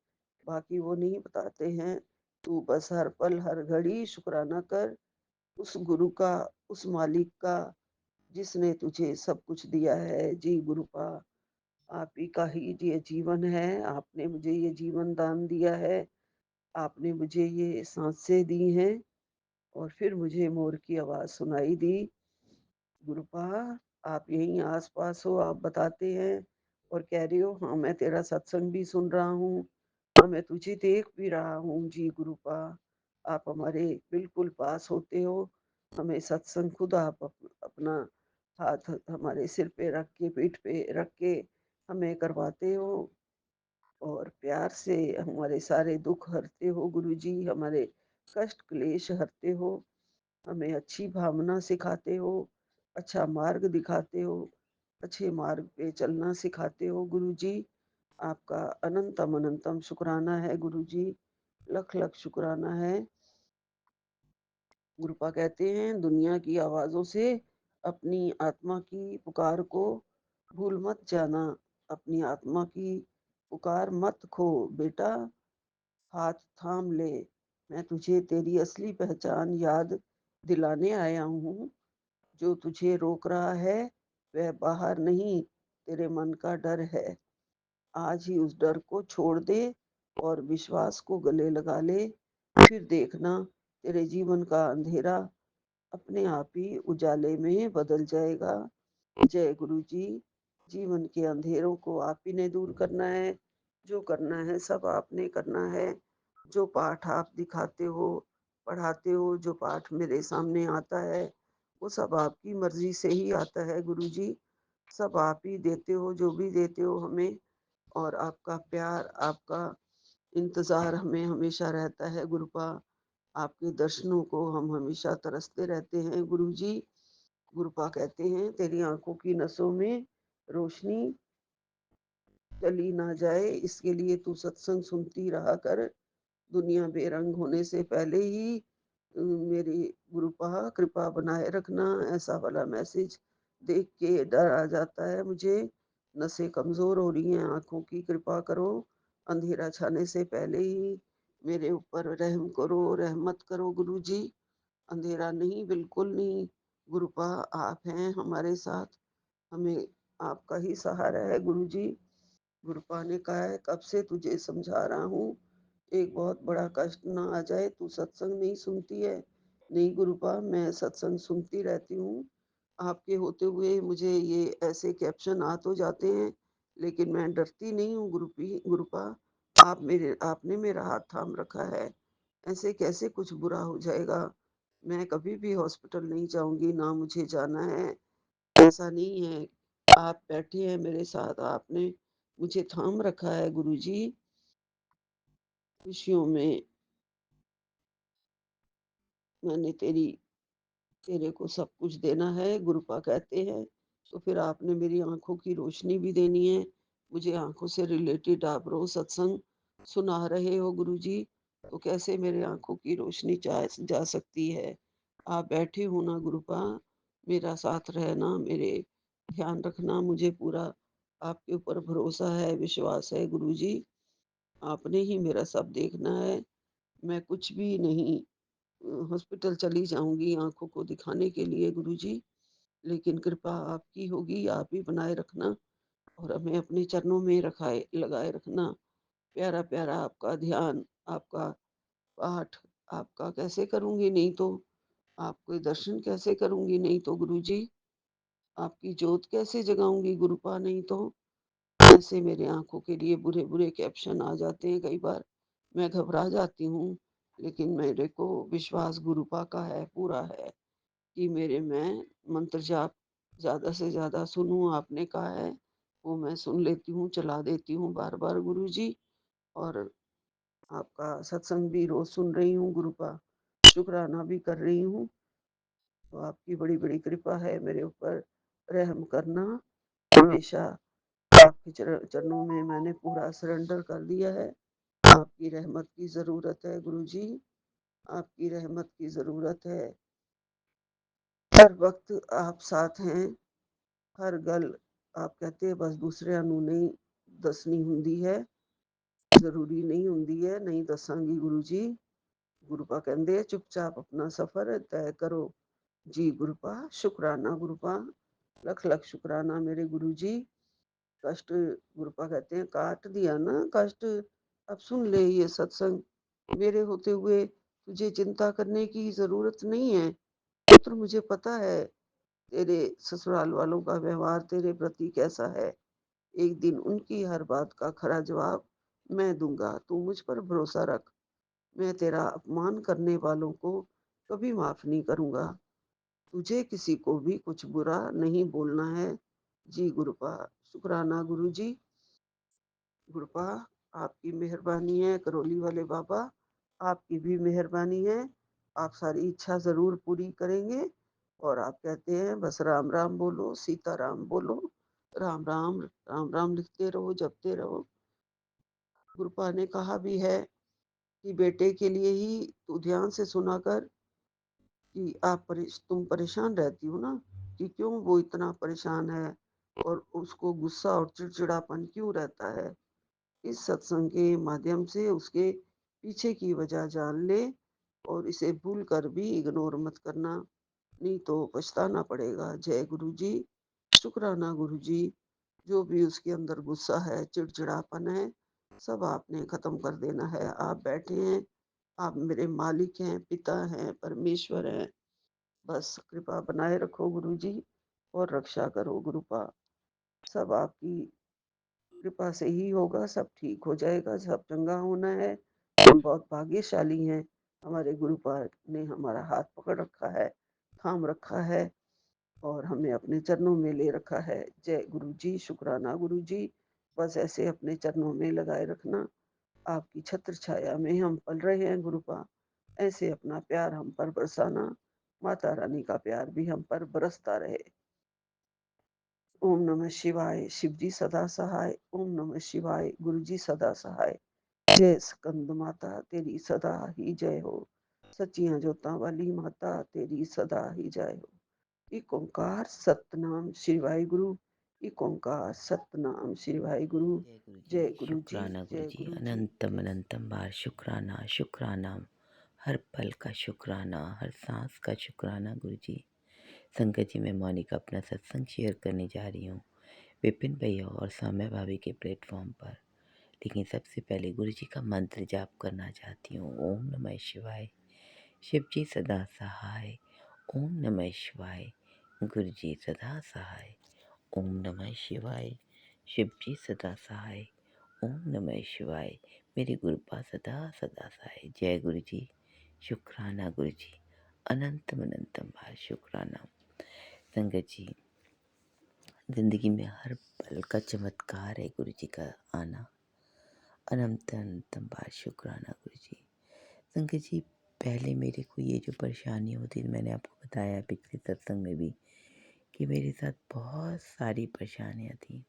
बाकी वो नहीं बताते हैं। तू बस हर पल हर घड़ी शुक्राना कर उस गुरु का, उस मालिक का, जिसने तुझे सब कुछ दिया है। जी गुरुपा आप ही का ही ये जीवन है, आपने मुझे ये जीवन दान दिया है, आपने मुझे ये सांसें दी हैं, और फिर मुझे मोर की आवाज सुनाई दी। गुरुपा आप यहीं आस-पास हो, आप बताते हैं और कह रही हो हाँ, मैं तेरा सत्संग भी सुन रहा हूँ, हाँ, मैं तुझे देख भी रहा हूँ जी गुरुपा, आप हमारे बिल्कुल पास होते हो। हमें सत्संग खुद आप अपना हाथ हमारे सिर पे रख के, पीठ पे रख के हमें करवाते हो और प्यार से हमारे सारे दुःख हरते हो गुरुजी, हमारे कष्ट क्लेश हरते हो। हमें अच्छी भावना सिखाते हो, अच्छा मार्ग दिखाते हो, अच्छे मार्ग पे चलना सिखाते हो गुरुजी। आपका अनंतम अनंतम शुक्राना है गुरुजी, लख लख शुक्राना है। गुरुपा कहते हैं दुनिया की आवाज़ों से अपनी आत्मा की पुकार को भूल मत जाना, अपनी आत्मा की पुकार मत खो बेटा, हाथ थाम ले। मैं तुझे तेरी असली पहचान याद दिलाने आया हूँ। जो तुझे रोक रहा है वह बाहर नहीं, तेरे मन का डर है। आज ही उस डर को छोड़ दे और विश्वास को गले लगा ले, फिर देखना तेरे जीवन का अंधेरा अपने आप ही उजाले में बदल जाएगा। जय गुरु जी। जीवन के अंधेरों को आप ही ने दूर करना है, जो करना है सब आपने करना है। जो पाठ आप दिखाते हो, पढ़ाते हो, जो पाठ मेरे सामने आता है, वो सब आपकी मर्जी से ही आता है गुरु जी। सब आप ही देते हो, जो भी देते हो हमें, और आपका प्यार, आपका इंतज़ार हमें हमेशा रहता है गुरुपा। आपके दर्शनों को हम हमेशा तरसते रहते हैं गुरुजी। गुरुपा कहते हैं तेरी आँखों की नसों में रोशनी चली ना जाए, इसके लिए तू सत्संग सुनती रहा कर। दुनिया बेरंग होने से पहले ही मेरी गुरुपा कृपा बनाए रखना। ऐसा वाला मैसेज देख के डर आ जाता है मुझे। नसें कमज़ोर हो रही हैं, आँखों की कृपा करो। अंधेरा छाने से पहले ही मेरे ऊपर रहम करो, रहमत करो गुरुजी। अंधेरा नहीं, बिल्कुल नहीं। गुरुपा आप हैं हमारे साथ, हमें आपका ही सहारा है गुरुजी। गुरुपा ने कहा है कब से तुझे समझा रहा हूँ, एक बहुत बड़ा कष्ट ना आ जाए, तू सत्संग नहीं सुनती है। नहीं गुरुपा, मैं सत्संग सुनती रहती हूँ। आपके होते हुए मुझे ये ऐसे कैप्शन आ तो जाते हैं, लेकिन मैं डरती नहीं हूँ गुरुपा। आपने मेरा हाथ थाम रखा है, ऐसे कैसे कुछ बुरा हो जाएगा। मैं कभी भी हॉस्पिटल नहीं जाऊंगी, ना मुझे जाना है। ऐसा नहीं है, आप बैठे हैं मेरे साथ, आपने मुझे थाम रखा है गुरुजी। खुशियों में मैंने तेरे को सब कुछ देना है, गुरुपा कहते हैं। तो फिर आपने मेरी आँखों की रोशनी भी देनी है। मुझे आँखों से रिलेटेड आप रोज़ सत्संग सुना रहे हो गुरुजी, तो कैसे मेरे आँखों की रोशनी जा सकती है? आप बैठे हो ना गुरुपा, मेरा साथ रहना, मेरे ध्यान रखना, मुझे पूरा आपके ऊपर भरोसा है, विश्वास है गुरुजी। आपने ही मेरा सब देखना है। मैं कुछ भी नहीं हॉस्पिटल चली जाऊँगी आँखों को दिखाने के लिए गुरुजी, लेकिन कृपा आपकी होगी, आप ही बनाए रखना और हमें अपने चरणों में रखाए लगाए रखना। प्यारा-प्यारा आपका ध्यान, आपका पाठ, आपका कैसे करूँगी नहीं तो? आपके दर्शन कैसे करूँगी नहीं तो गुरुजी? आपकी जोत कैसे जगाऊँगी गुरुपा नहीं तो? ऐसे मेरे आँखों के लिए बुरे-बुरे कैप्शन आ जाते हैं कई बार, मैं घबरा जाती हूँ, लेकिन मेरे को विश्वास गुरुपा का है, पूरा है कि मेरे मैं मंत्र जाप ज़्यादा से ज़्यादा सुनूँ, आपने कहा है, वो मैं सुन लेती हूँ, चला देती हूँ बार-बार गुरुजी। और आपका सत्संग भी रोज़ सुन रही हूँ गुरुपा, शुकराना भी कर रही हूँ। तो आपकी बड़ी-बड़ी कृपा है मेरे ऊपर, रहम करना। हमेशा आपके चरणों में मैंने पूरा सरेंडर कर दिया है। आपकी रहमत की ज़रूरत है गुरुजी, आपकी रहमत की ज़रूरत है। हर वक़्त आप साथ हैं, हर गल आप कहते हैं बस दूसरिਆਂ ਨੂੰ नहीं दसनी ਹੁੰਦੀ है, ज़रूरी नहीं ਹੁੰਦੀ है, नहीं दसांगी गुरुजी। गुरुपा कहंदे चुपचाप अपना सफ़र तय करो। जी गुरुपा, शुकराना गुरुपा, लख-लख शुकराना मेरे गुरुजी। कष्ट गुरुपा कहते हैं काट दिया ना कष्ट, अब सुन ले ये सत्संग। मेरे होते हुए तुझे चिंता करने की ज़रूरत नहीं है। पुत्र मुझे पता है तेरे ससुराल वालों का व्यवहार तेरे प्रति कैसा है। एक दिन उनकी हर बात का खरा जवाब मैं दूँगा, तू मुझ पर भरोसा रख। मैं तेरा अपमान करने वालों को कभी माफ़ नहीं करूँगा। तुझे किसी को भी कुछ बुरा नहीं बोलना है। जी गुरुपा, शुक्राना गुरुजी। गुरुपा, आपकी मेहरबानी है, करौली वाले बाबा, आपकी भी मेहरबानी है। आप सारी इच्छा ज़रूर पूरी करेंगे और आप कहते हैं बस राम राम बोलो, सीता राम बोलो, राम राम लिखते रहो, जपते रहो। गुरुपा ने कहा भी है कि बेटे के लिए ही तू ध्यान से सुना कर कि तुम परेशान रहती हो ना, कि क्यों वो इतना परेशान है और उसको गुस्सा और चिड़चिड़ापन क्यों रहता है। इस सत्संग के माध्यम से उसके पीछे की वजह जान ले और इसे भूल कर भी इग्नोर मत करना, नहीं तो पछताना पड़ेगा। जय गुरु जी। शुक्राना गुरु जी। जो भी उसके अंदर गुस्सा है, चिड़चिड़ापन है, सब आपने खत्म कर देना है। आप बैठे हैं, आप मेरे मालिक हैं, पिता हैं, परमेश्वर हैं। बस कृपा बनाए रखो गुरुजी और रक्षा करो गुरुपा। सब आपकी कृपा से ही होगा, सब ठीक हो जाएगा, सब चंगा होना है। हम बहुत भाग्यशाली हैं, हमारे गुरुपा ने हमारा हाथ पकड़ रखा है, थाम रखा है और हमें अपने चरणों में ले रखा है। जय गुरु जी, शुक्राना गुरु जी। बस ऐसे अपने चरणों में लगाए रखना। आपकी छत्र छाया में हम पल रहे हैं गुरुपा। ऐसे अपना प्यार हम पर बरसाना। माता रानी का प्यार भी हम पर बरसता रहे। ओम नमः शिवाय। शिव जी सदा सहाय। ओम नमः शिवाय। गुरु जी सदा सहाय। जय स्कंद माता तेरी सदा ही जय हो। सच्चियां जोतां वाली माता तेरी सदा ही जय हो। एक ओंकार सतनाम शिवाय गुरु। एक ओंकार सतनाम शिवाय गुरु। जय गुरु जी। जय गुरु जी। शुक्राना गुरु जय जी। गुरु जी। अनंतम अनंतम बार शुक्राना शुक्राना। हर पल का शुक्राना, हर सांस का शुक्राना गुरु जी। संगत जी, मैं मोनिका अपना सत्संग शेयर करने जा रही हूँ विपिन भैया और सौम्या भाभी के प्लेटफॉर्म पर। लेकिन सबसे पहले गुरु जी का मंत्र जाप करना चाहती हूँ। ओम नमः शिवाय। शिव जी सदा सहाय। ओम नमः शिवाय। गुरु जी सदा सहाय। ओम नमः शिवाय। शिव जी सदा सहाय। ओम नमः शिवाय। मेरे गुरुपा सदा सदा सहाय। जय गुरु जी। शुक्राना गुरु जी। अनंतम अनंतम बार शुक्राना। संगत जी, जिंदगी में हर पल का चमत्कार है गुरु जी का आना। अनंत अनंतम बार शुक्राना गुरु जी। संगत जी, पहले मेरे को ये जो परेशानी होती थी, मैंने आपको बताया पिछले सत्संग में भी कि मेरे साथ बहुत सारी परेशानियाँ थी।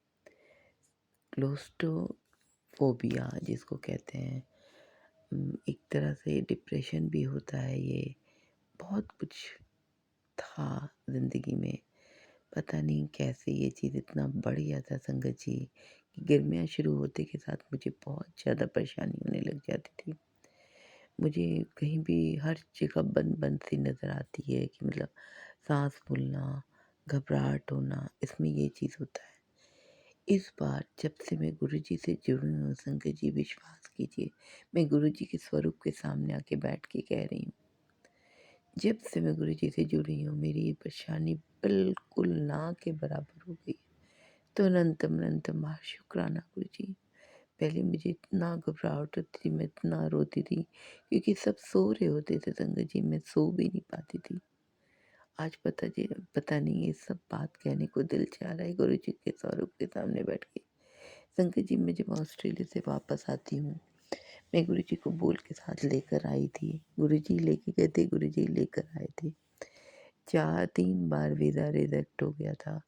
क्लोस्ट्रोफोबिया जिसको कहते हैं, एक तरह से डिप्रेशन भी होता है। ये बहुत कुछ था ज़िंदगी में। पता नहीं कैसे ये चीज़ इतना बढ़ गया था संगत जी कि गर्मियाँ शुरू होते के साथ मुझे बहुत ज़्यादा परेशानी होने लग जाती थी। मुझे कहीं भी हर जगह बंद बंद सी नज़र आती है कि मतलब सांस फूलना, घबराहट होना, इसमें ये चीज़ होता है। इस बार जब से मैं गुरुजी से जुड़ी हूँ संगत जी, विश्वास कीजिए, मैं गुरुजी के स्वरूप के सामने आके बैठ के कह रही हूँ, जब से मैं गुरुजी से जुड़ी हूँ मेरी ये परेशानी बिल्कुल ना के बराबर हो गई। तो अनंतम अनंतम बार शुक्राना गुरुजी। पहले मुझे इतना घबराहट होती थी, मैं इतना रोती थी क्योंकि सब सो रहे होते थे संगत जी, मैं सो भी नहीं पाती थी। आज पता नहीं ये सब बात कहने को दिल चाह रहा है गुरुजी के स्वरूप के सामने बैठ के। संगत जी, मैं जब ऑस्ट्रेलिया से वापस आती हूँ, मैं गुरुजी को बोल के साथ लेकर आई थी। गुरुजी लेके गए थे, गुरुजी लेकर आए थे। 3 बार वीज़ा रिजेक्ट हो गया था।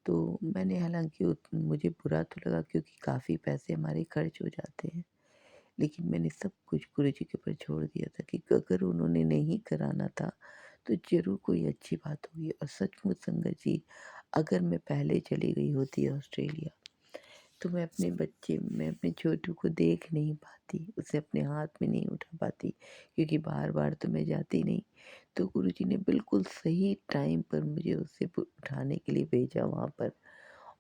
तो मैंने हालाँकि मुझे बुरा तो लगा क्योंकि काफ़ी पैसे हमारे खर्च हो जाते हैं। लेकिन मैंने सब कुछ गुरुजी के ऊपर छोड़ दिया था कि अगर उन्होंने नहीं कराना था, तो ज़रूर कोई अच्छी बात होगी। और सचमुच संगत जी, अगर मैं पहले चली गई होती ऑस्ट्रेलिया, तो मैं अपने छोटू को देख नहीं पाती, उसे अपने हाथ में नहीं उठा पाती क्योंकि बार-बार तो मैं जाती नहीं। तो गुरुजी ने बिल्कुल सही टाइम पर मुझे उसे उठाने के लिए भेजा वहाँ पर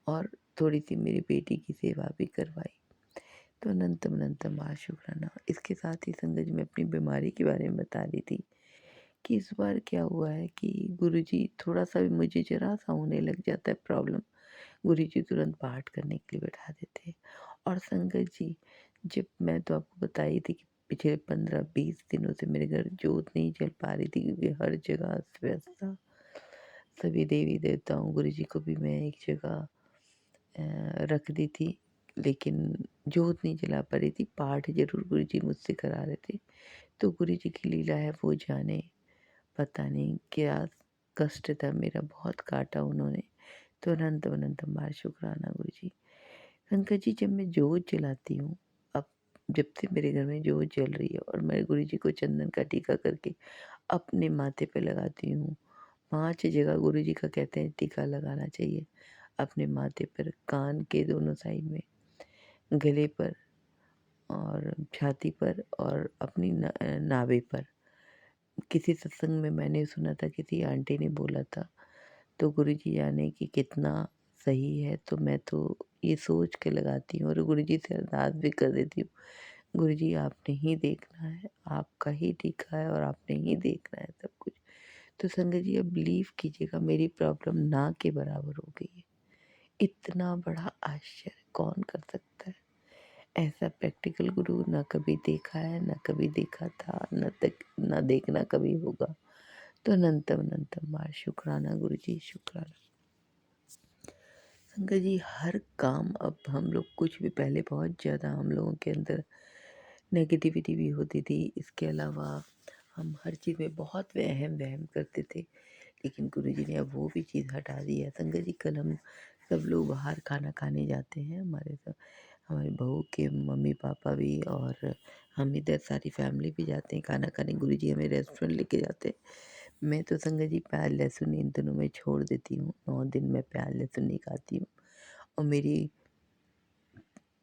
और थोड़ी-सी मेरी बेटी की सेवा भी करवाई। तो अनंतम अनंतम बार शुक्राना। इसके साथ ही संगत जी, मैं अपनी बीमारी के बारे में बता रही थी कि इस बार क्या हुआ है कि गुरुजी थोड़ा-सा भी मुझे ज़रा-सा होने लग जाता है प्रॉब्लम, गुरुजी तुरंत पाठ करने के लिए बैठा देते हैं। और संगत जी, जब मैं तो आपको बताई थी कि पिछले 15-20 दिनों से मेरे घर जोत नहीं जल पा रही थी क्योंकि हर जगह अस्त-व्यस्त था। सभी देवी-देवताओं, गुरुजी को भी मैं एक जगह रख दी थी, लेकिन जोत नहीं जला पा रही थी। पाठ ज़रूर गुरुजी मुझसे करा रहे थे। तो गुरुजी की लीला है वो जाने, पता नहीं क्या कष्ट था मेरा, बहुत काटा उन्होंने। तो अनंत-अनंत बार शुक्राना गुरुजी। शंकर जी, जब मैं जोत जलाती हूँ, अब जब से मेरे घर में जोत जल रही है और मैं गुरुजी को चंदन का टीका करके अपने माथे पे लगाती हूँ। 5 जगह गुरुजी का कहते हैं टीका लगाना चाहिए। अपने माथे पर, कान के दोनों साइड में, गले पर और छाती पर और अपनी नाभि पर। किसी सत्संग में मैंने सुना था, किसी आंटी ने बोला था, तो गुरुजी जाने कि कितना सही है, तो मैं तो ये सोच के लगाती हूँ और गुरुजी से अरदास भी कर देती हूँ, गुरुजी आपने ही देखना है, आपका ही टीका है और आपने ही देखना है सब कुछ। तो संगत जी, अब बिलीव कीजिएगा, मेरी प्रॉब्लम ना के बराबर हो गई है। इतना बड़ा आश्चर्य कौन कर सकता है? ऐसा प्रैक्टिकल गुरु ना कभी देखा है, ना कभी देखा था, ना देखना कभी होगा। तो अनंतम अनंतम बार शुक्राना गुरुजी, शुक्राना। संगत जी, हर काम, अब हम लोग कुछ भी, पहले बहुत ज़्यादा हम लोगों के अंदर नेगेटिविटी भी होती थी। इसके अलावा हम हर चीज़ में बहुत वहम करते थे, लेकिन गुरुजी ने अब वो भी चीज़ हटा दी है। संगत जी, कल हम सब लोग बाहर खाना खाने जाते हैं, हमारी बहू के मम्मी पापा भी और हम इधर सारी फैमिली भी जाते हैं खाना खाने। गुरुजी हमें रेस्टोरेंट लेके जाते हैं। मैं तो संगत जी प्याज लहसुन इन दिनों में छोड़ देती हूँ। 9 दिन मैं प्याज लहसुन नहीं खाती हूँ। और मेरी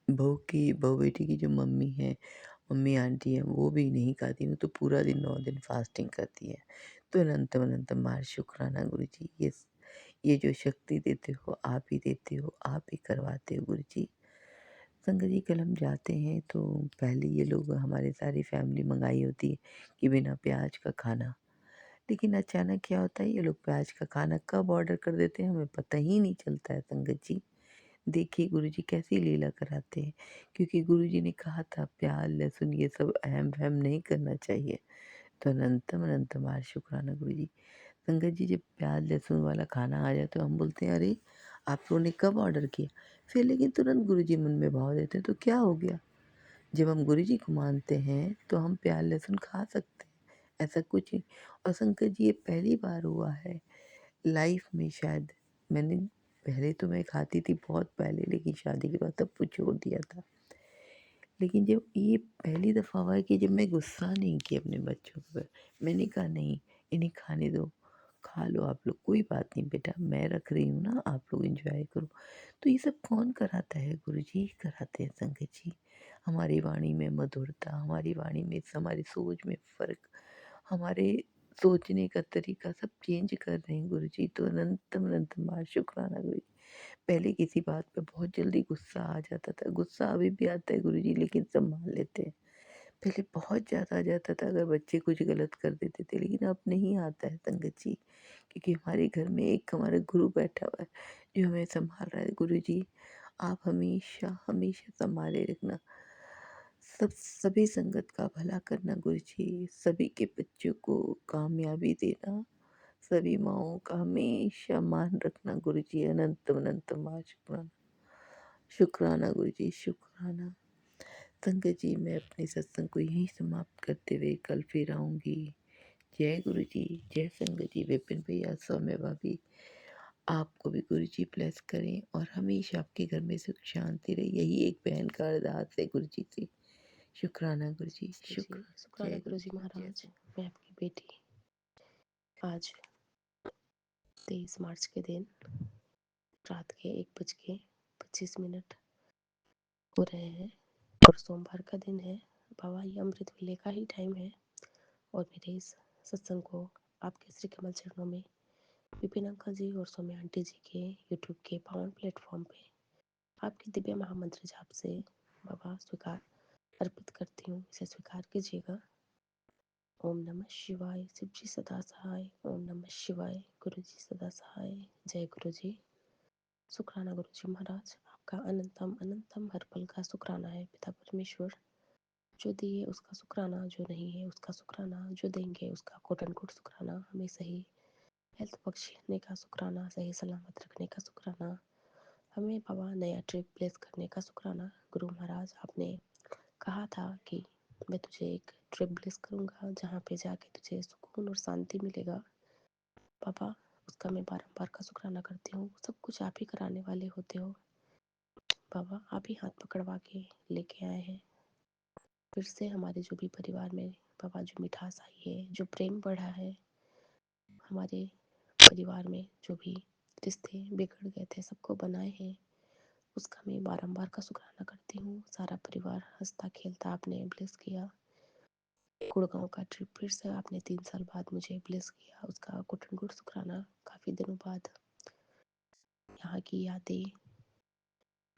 बहू बेटी की जो मम्मी आंटी हैं, वो भी नहीं खाती हूँ, तो पूरा दिन 9 दिन फास्टिंग करती है। तो अनंतम अनंतम बार शुक्राना गुरुजी, ये जो शक्ति देते हो आप ही देते हो, आप ही करवाते हो गुरुजी। संगत जी, कल हम जाते हैं तो पहले ये लोग, हमारे सारी फैमिली मंगाई होती है कि बिना प्याज का खाना, लेकिन अचानक क्या होता है, ये लोग प्याज का खाना कब ऑर्डर कर देते हैं हमें पता ही नहीं चलता है। संगत जी, देखिए गुरुजी कैसी लीला कराते हैं, क्योंकि गुरुजी ने कहा था प्याज लहसुन ये सब अहम वहम नहीं करना चाहिए। तो अनंतम अनंतम बार शुक्राना गुरुजी। संगत जी, जब प्याज लहसुन वाला खाना आ जाए तो हम बोलते हैं अरे आप लोगों ने कब ऑर्डर किया, फिर लेकिन तुरंत गुरुजी मन में भाव देते हैं, तो क्या हो गया? जब हम गुरुजी को मानते हैं तो हम प्याज लहसुन खा सकते हैं, ऐसा कुछ नहीं। और शंकर जी, ये पहली बार हुआ है लाइफ में शायद। मैंने पहले तो मैं खाती थी बहुत पहले, लेकिन शादी के बाद सब कुछ छोड़ दिया था। लेकिन जब ये पहली दफ़ा हुआ है कि जब मैं गुस्सा नहीं की अपने बच्चों पर, मैंने कहा नहीं, इन्हें खाने दो, खा लो आप लोग, कोई बात नहीं बेटा, मैं रख रही हूँ ना, आप लोग एंजॉय करो। तो ये सब कौन कराता है? गुरुजी ही कराते हैं संगत जी। हमारी वाणी में मधुरता, हमारी वाणी में, हमारी सोच में फ़र्क, हमारे सोचने का तरीका सब चेंज कर रहे हैं गुरुजी। तो अनंतम अनंतम बार शुक्राना गुरुजी। पहले किसी बात पे बहुत जल्दी गुस्सा आ जाता था, गुस्सा अभी भी आता है गुरुजी, लेकिन संभाल लेते हैं। पहले बहुत ज़्यादा आ जाता था अगर बच्चे कुछ गलत कर देते थे, लेकिन अब नहीं आता है संगत जी, क्योंकि हमारे घर में एक हमारा गुरु बैठा हुआ है जो हमें संभाल रहा है। गुरुजी, आप हमेशा हमेशा संभाले रखना, सभी संगत का भला करना गुरुजी, सभी के बच्चों को कामयाबी देना, सभी माँओं का हमेशा मान रखना गुरुजी। अनंतम अनंतम बार शुक्राना, शुक्राना गुरुजी, शुक्राना। संगत जी, मैं अपने सत्संग को यहीं समाप्त करते हुए कल फिर आऊँगी। जय गुरुजी, जय संगत जी, विपिन भैया, सौम्य भाभी, आपको भी गुरुजी ब्लेस करें और हमेशा आपके घर में सुख शांति रहे, यही एक बहन का अरदास है गुरुजी से। शुक्राना गुरुजी, नमस्ते जी, शुक्र, शुक्राना जय गुरु जी गुरुजी, जय महाराज। संगत। मैं आपकी बेटी आज 23 मार्च के दिन रात के 1:25 हो रहे हैं और सोमवार का दिन है। बाबा, ये अमृत वेले का ही टाइम है और मेरे इस सत्संग को आपके श्री कमल चरणों में विपिन अंकल जी और सौम्या आंटी जी के यूट्यूब के पावन प्लेटफॉर्म पे आपके दिव्य महामंत्र जाप से बाबा स्वीकार अर्पित करती हूँ। इसे स्वीकार कीजिएगा। ओम नमः शिवाय। शिव जी सदा सहाय। ओम नमः शिवाय। गुरु जी सदा सहाय। जय गुरु जी। शुक्राना गुरु जी महाराज। आपका अनंतम अनंतम हर पल का शुक्राना है पिता परमेश्वर। जो दिए उसका शुक्राना, जो नहीं है उसका शुक्राना, जो देंगे उसका कोटन कोट शुक्राना, हमें सही हेल्थ बख्शने का शुक्राना, सही सलामत रखने का शुक्राना, हमें बाबा नया ट्रिप प्लेस करने का शुक्राना। गुरु महाराज, आपने कहा था कि मैं तुझे एक ट्रिप ब्लेस करूँगा जहाँ पे जाके तुझे सुकून और शांति मिलेगा। बाबा, उसका मैं बारंबार का शुक्राना करती हूँ। सब कुछ आप ही कराने वाले होते हो बाबा। आप ही हाथ पकड़वा के लेके आए हैं फिर से हमारे जो भी परिवार में बाबा, जो मिठास आई है, जो प्रेम बढ़ा है हमारे परिवार में, जो भी रिश्ते बिगड़ गए थे सबको बनाए हैं, उसका मैं बारंबार का शुक्राना करती हूँ। सारा परिवार हंसता खेलता आपने ब्लेस किया। गुड़गांव का ट्रिप फिर से आपने 3 साल बाद मुझे ब्लेस किया, उसका घुटन घुट शुक्राना। काफ़ी दिनों बाद यहाँ की यादें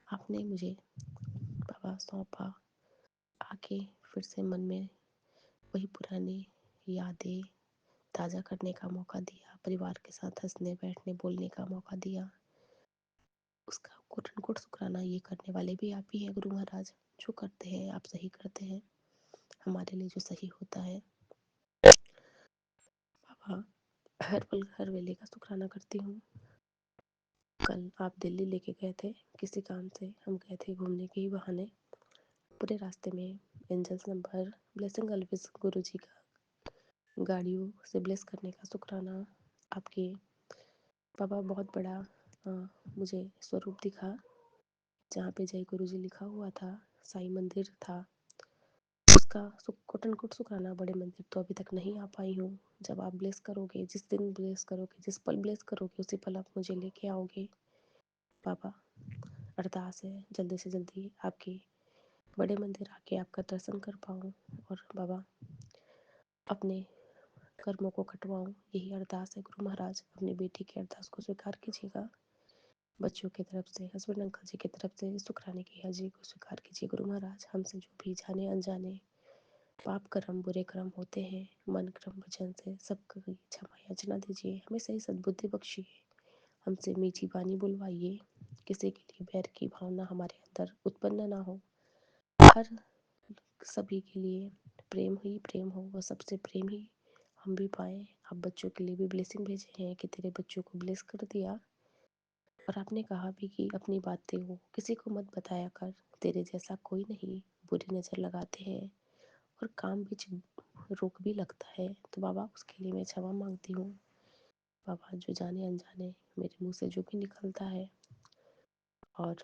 आपने मुझे बाबा सौंपा, आके फिर से मन में वही पुरानी यादें ताज़ा करने का मौका दिया, परिवार के साथ हंसने बैठने बोलने का मौका दिया। उसका घुटन घुट शुक्राना ये करने वाले भी आप ही हैं गुरु महाराज। जो करते हैं आप सही करते हैं, हमारे लिए जो सही होता है बाबा, हर पल हर वेले का शुक्राना करती हूँ। कल आप दिल्ली लेके गए थे किसी काम से, हम गए थे घूमने के ही बहाने। पूरे रास्ते में एंजल्स नंबर ब्लेसिंग अलविज गुरु जी का गाड़ियों से ब्लेस करने का शुक्राना। आपके बाबा बहुत बड़ा मुझे स्वरूप दिखा, जहाँ पे जय गुरु जी लिखा हुआ था, साईं मंदिर था। उसका कोटन कोट शुक्राना। बड़े मंदिर तो अभी तक नहीं आ पाई हूँ। जब आप ब्लेस करोगे, जिस दिन ब्लेस करोगे, जिस पल ब्लेस करोगे, उसी पल आप मुझे लेके आओगे बाबा। अरदास है जल्दी से जल्दी आपके बड़े मंदिर आके आपका दर्शन कर पाऊँ और बाबा अपने कर्मों को कटवाऊँ। यही अरदास है गुरु महाराज। अपनी बेटी की अरदास को स्वीकार कीजिएगा। बच्चों की तरफ से, हस्बैंड अंकल जी की तरफ से शुक्राने की हाजिरी को स्वीकार कीजिए गुरु महाराज। हमसे जो भी जाने अनजाने पाप कर्म बुरे कर्म होते हैं, मन क्रम वचन से सबकी क्षमा याचना दीजिए। हमें सही सद्बुद्धि बख्शिए, हमसे मीठी वाणी बुलवाइए। किसी के लिए बैर की भावना हमारे अंदर उत्पन्न ना हो। हर सभी के लिए प्रेम ही प्रेम हो, वह सबसे प्रेम ही हम भी पाएँ। आप बच्चों के लिए भी ब्लेसिंग भेजे हैं कि तेरे बच्चों को ब्लेस कर दिया, और आपने कहा भी कि अपनी बातें वो किसी को मत बताया कर, तेरे जैसा कोई नहीं। बुरी नज़र लगाते हैं और काम बीच रोक भी लगता है, तो बाबा उसके लिए मैं क्षमा मांगती हूँ। बाबा, जो जाने अनजाने मेरे मुंह से जो भी निकलता है और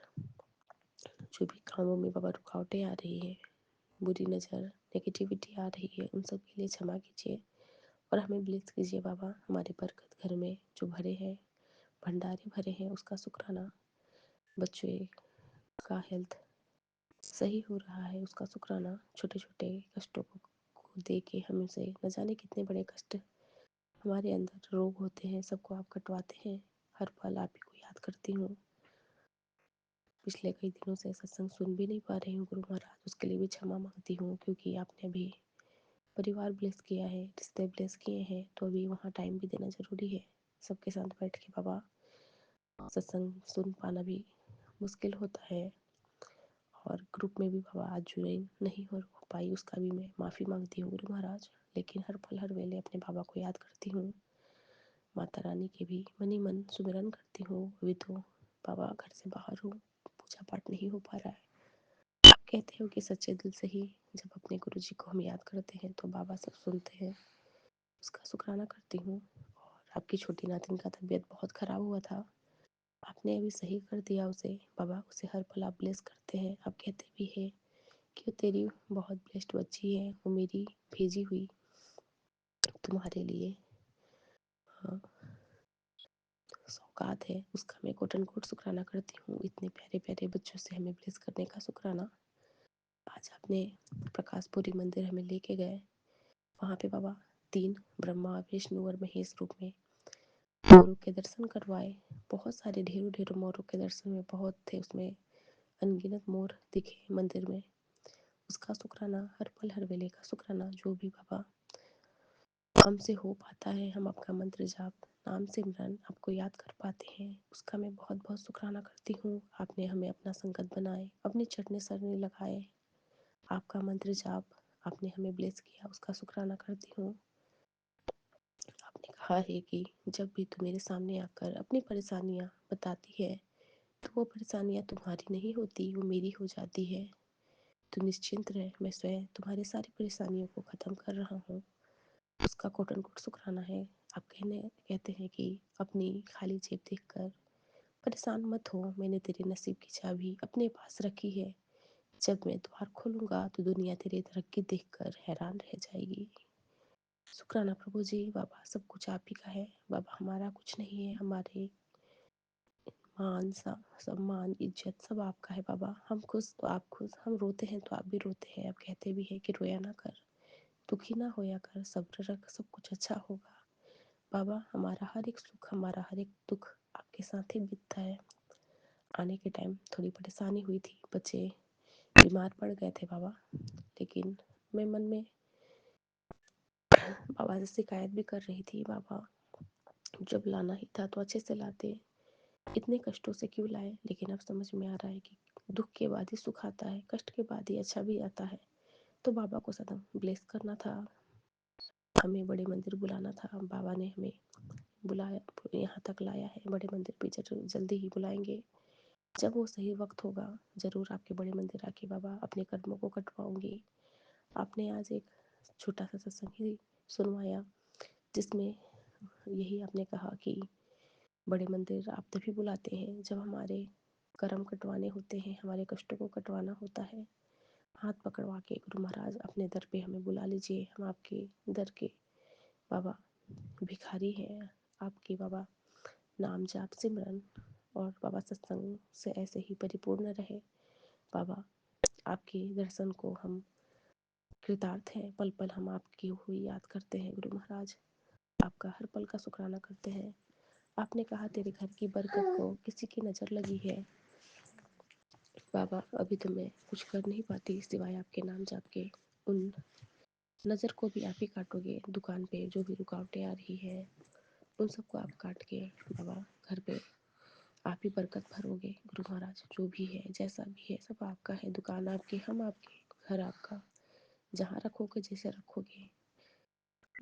जो भी कामों में बाबा रुकावटें आ रही है, बुरी नज़र नेगेटिविटी आ रही है, उन सब के लिए क्षमा कीजिए और हमें ब्लेस कीजिए बाबा। हमारे बरकत घर में जो भरे हैं, भंडारे भरे हैं, उसका शुक्राना। बच्चे का हेल्थ सही हो रहा है, उसका शुक्राना। छोटे छोटे कष्टों को दे के हमसे न जाने कितने बड़े कष्ट हमारे अंदर रोग होते हैं, सबको आप कटवाते हैं। हर पल आप ही को याद करती हूँ। पिछले कई दिनों से सत्संग सुन भी नहीं पा रही हूँ गुरु महाराज, उसके लिए भी क्षमा मांगती हूँ, क्योंकि आपने अभी परिवार ब्लेस किया है, रिश्ते ब्लेस किए हैं, तो अभी वहाँ टाइम भी देना ज़रूरी है। सबके साथ बैठ के बाबा सत्संग सुन पाना भी मुश्किल होता है, और ग्रुप में भी बाबा आज ज्वाइन नहीं हो पाई, उसका भी मैं माफ़ी मांगती हूँ गुरु महाराज। लेकिन हर पल हर वेले अपने बाबा को याद करती हूँ। माता रानी के भी मनी मन सुमिरन करती हूँ। अभी तो बाबा घर से बाहर हूँ, पूजा पाठ नहीं हो पा रहा है। आप कहते हो कि सच्चे दिल से ही जब अपने गुरु जी को हम याद करते हैं तो बाबा सब सुनते हैं, उसका शुक्राना करती हूँ। और आपकी छोटी नातिन का तबीयत बहुत ख़राब हुआ था, आपने अभी सही कर दिया उसे बाबा। उसे हर पल आप ब्लेस करते हैं। आप कहते भी हैं कि वो तेरी बहुत बेस्ट बच्ची है, वो मेरी भेजी हुई तुम्हारे लिए सौगात है, उसका मैं कोटन कोट शुक्राना करती हूँ। इतने प्यारे प्यारे बच्चों से हमें ब्लेस करने का शुक्राना। आज आपने प्रकाशपुरी मंदिर हमें लेके गए, वहाँ पे बाबा 3 ब्रह्मा विष्णु और महेश रूप में मोरों के दर्शन करवाए। बहुत सारे ढेरों ढेरों मोरों के दर्शन में बहुत थे, उसमें अनगिनत मोर दिखे मंदिर में, उसका शुक्राना। हर पल हर वेले का शुक्राना। जो भी बाबा हमसे हो पाता है, हम आपका मंत्र जाप नाम सिमरन आपको याद कर पाते हैं, उसका मैं बहुत बहुत शुक्राना करती हूँ। आपने हमें अपना संगत बनाए, अपने चटने सरने लगाए, आपका मंत्र जाप आपने हमें ब्लेस किया, उसका शुक्राना करती हूँ। आपने कहा है कि जब भी तू मेरे सामने आकर अपनी परेशानियाँ बताती है तो वो परेशानियाँ तुम्हारी नहीं होती, वो मेरी हो जाती है। तू निश्चिंत रहे, मैं स्वयं तुम्हारी सारी परेशानियों को ख़त्म कर रहा हूँ, उसका कोट एंड कोट शुक्राना है। आप कहते हैं कि अपनी खाली जेब देखकर परेशान मत हो, मैंने तेरे नसीब की चाबी अपने पास रखी है। जब मैं द्वार खोलूंगा तो दुनिया तेरी तरक्की देखकर हैरान रह जाएगी। शुक्राना प्रभु जी। बाबा सब कुछ आप ही का है बाबा, हमारा कुछ नहीं है। हमारे मान सम्मान इज्जत सब आपका है बाबा। हम खुश तो आप खुश, हम रोते हैं तो आप भी रोते हैं। आप कहते भी हैं कि रोया ना कर, दुखी ना होया कर, सब्र रख, सब कुछ अच्छा होगा। बाबा हमारा हर एक सुख, हमारा हर एक दुख आपके साथ ही बीतता है। आने के टाइम थोड़ी परेशानी हुई थी, बच्चे बीमार पड़ गए थे बाबा, लेकिन मैं मन में बाबा से शिकायत भी कर रही थी, बाबा जब लाना ही था तो अच्छे से लाते, इतने कष्टों से क्यों लाए। लेकिन अब समझ में आ रहा है कि दुख के बाद ही सुख आता है, कष्ट के बाद ही अच्छा भी आता है। तो बाबा को सदम ब्लेस करना था, हमें बड़े मंदिर बुलाना था। बाबा ने हमें बुलाया, यहाँ तक लाया है। बड़े मंदिर पे जल्दी ही बुलाएंगे, जब वो सही वक्त होगा ज़रूर आपके बड़े मंदिर आके बाबा अपने कदमों को कटवाऊंगी। आपने आज एक छोटा सा सत्संग ही सुनवाया, जिसमें यही आपने कहा कि बड़े मंदिर आप तभी बुलाते हैं जब हमारे कर्म कटवाने होते हैं, हमारे कष्टों को कटवाना होता है। हाथ पकड़वा के गुरु महाराज अपने दर पे हमें बुला लीजिए, हम आपके दर के बाबा भिखारी हैं। आपके बाबा नाम जाप सिमरन और बाबा सत्संग से ऐसे ही परिपूर्ण रहे बाबा। आपके दर्शन को हम कृतार्थ हैं, पल पल हम आपकी हुई याद करते हैं गुरु महाराज, आपका हर पल का शुक्राना करते हैं। आपने कहा तेरे घर की बरकत को किसी की नज़र लगी है बाबा, अभी तो मैं कुछ कर नहीं पाती सिवाय आपके नाम जाप के। उन नज़र को भी आप ही काटोगे, दुकान पे जो भी रुकावटें आ रही है उन सबको आप काट के बाबा घर पे आप ही बरकत भरोगे गुरु महाराज। जो भी है जैसा भी है सब आपका है, दुकान आपकी, हम आपके, घर आपका, जहाँ रखोगे जैसे रखोगे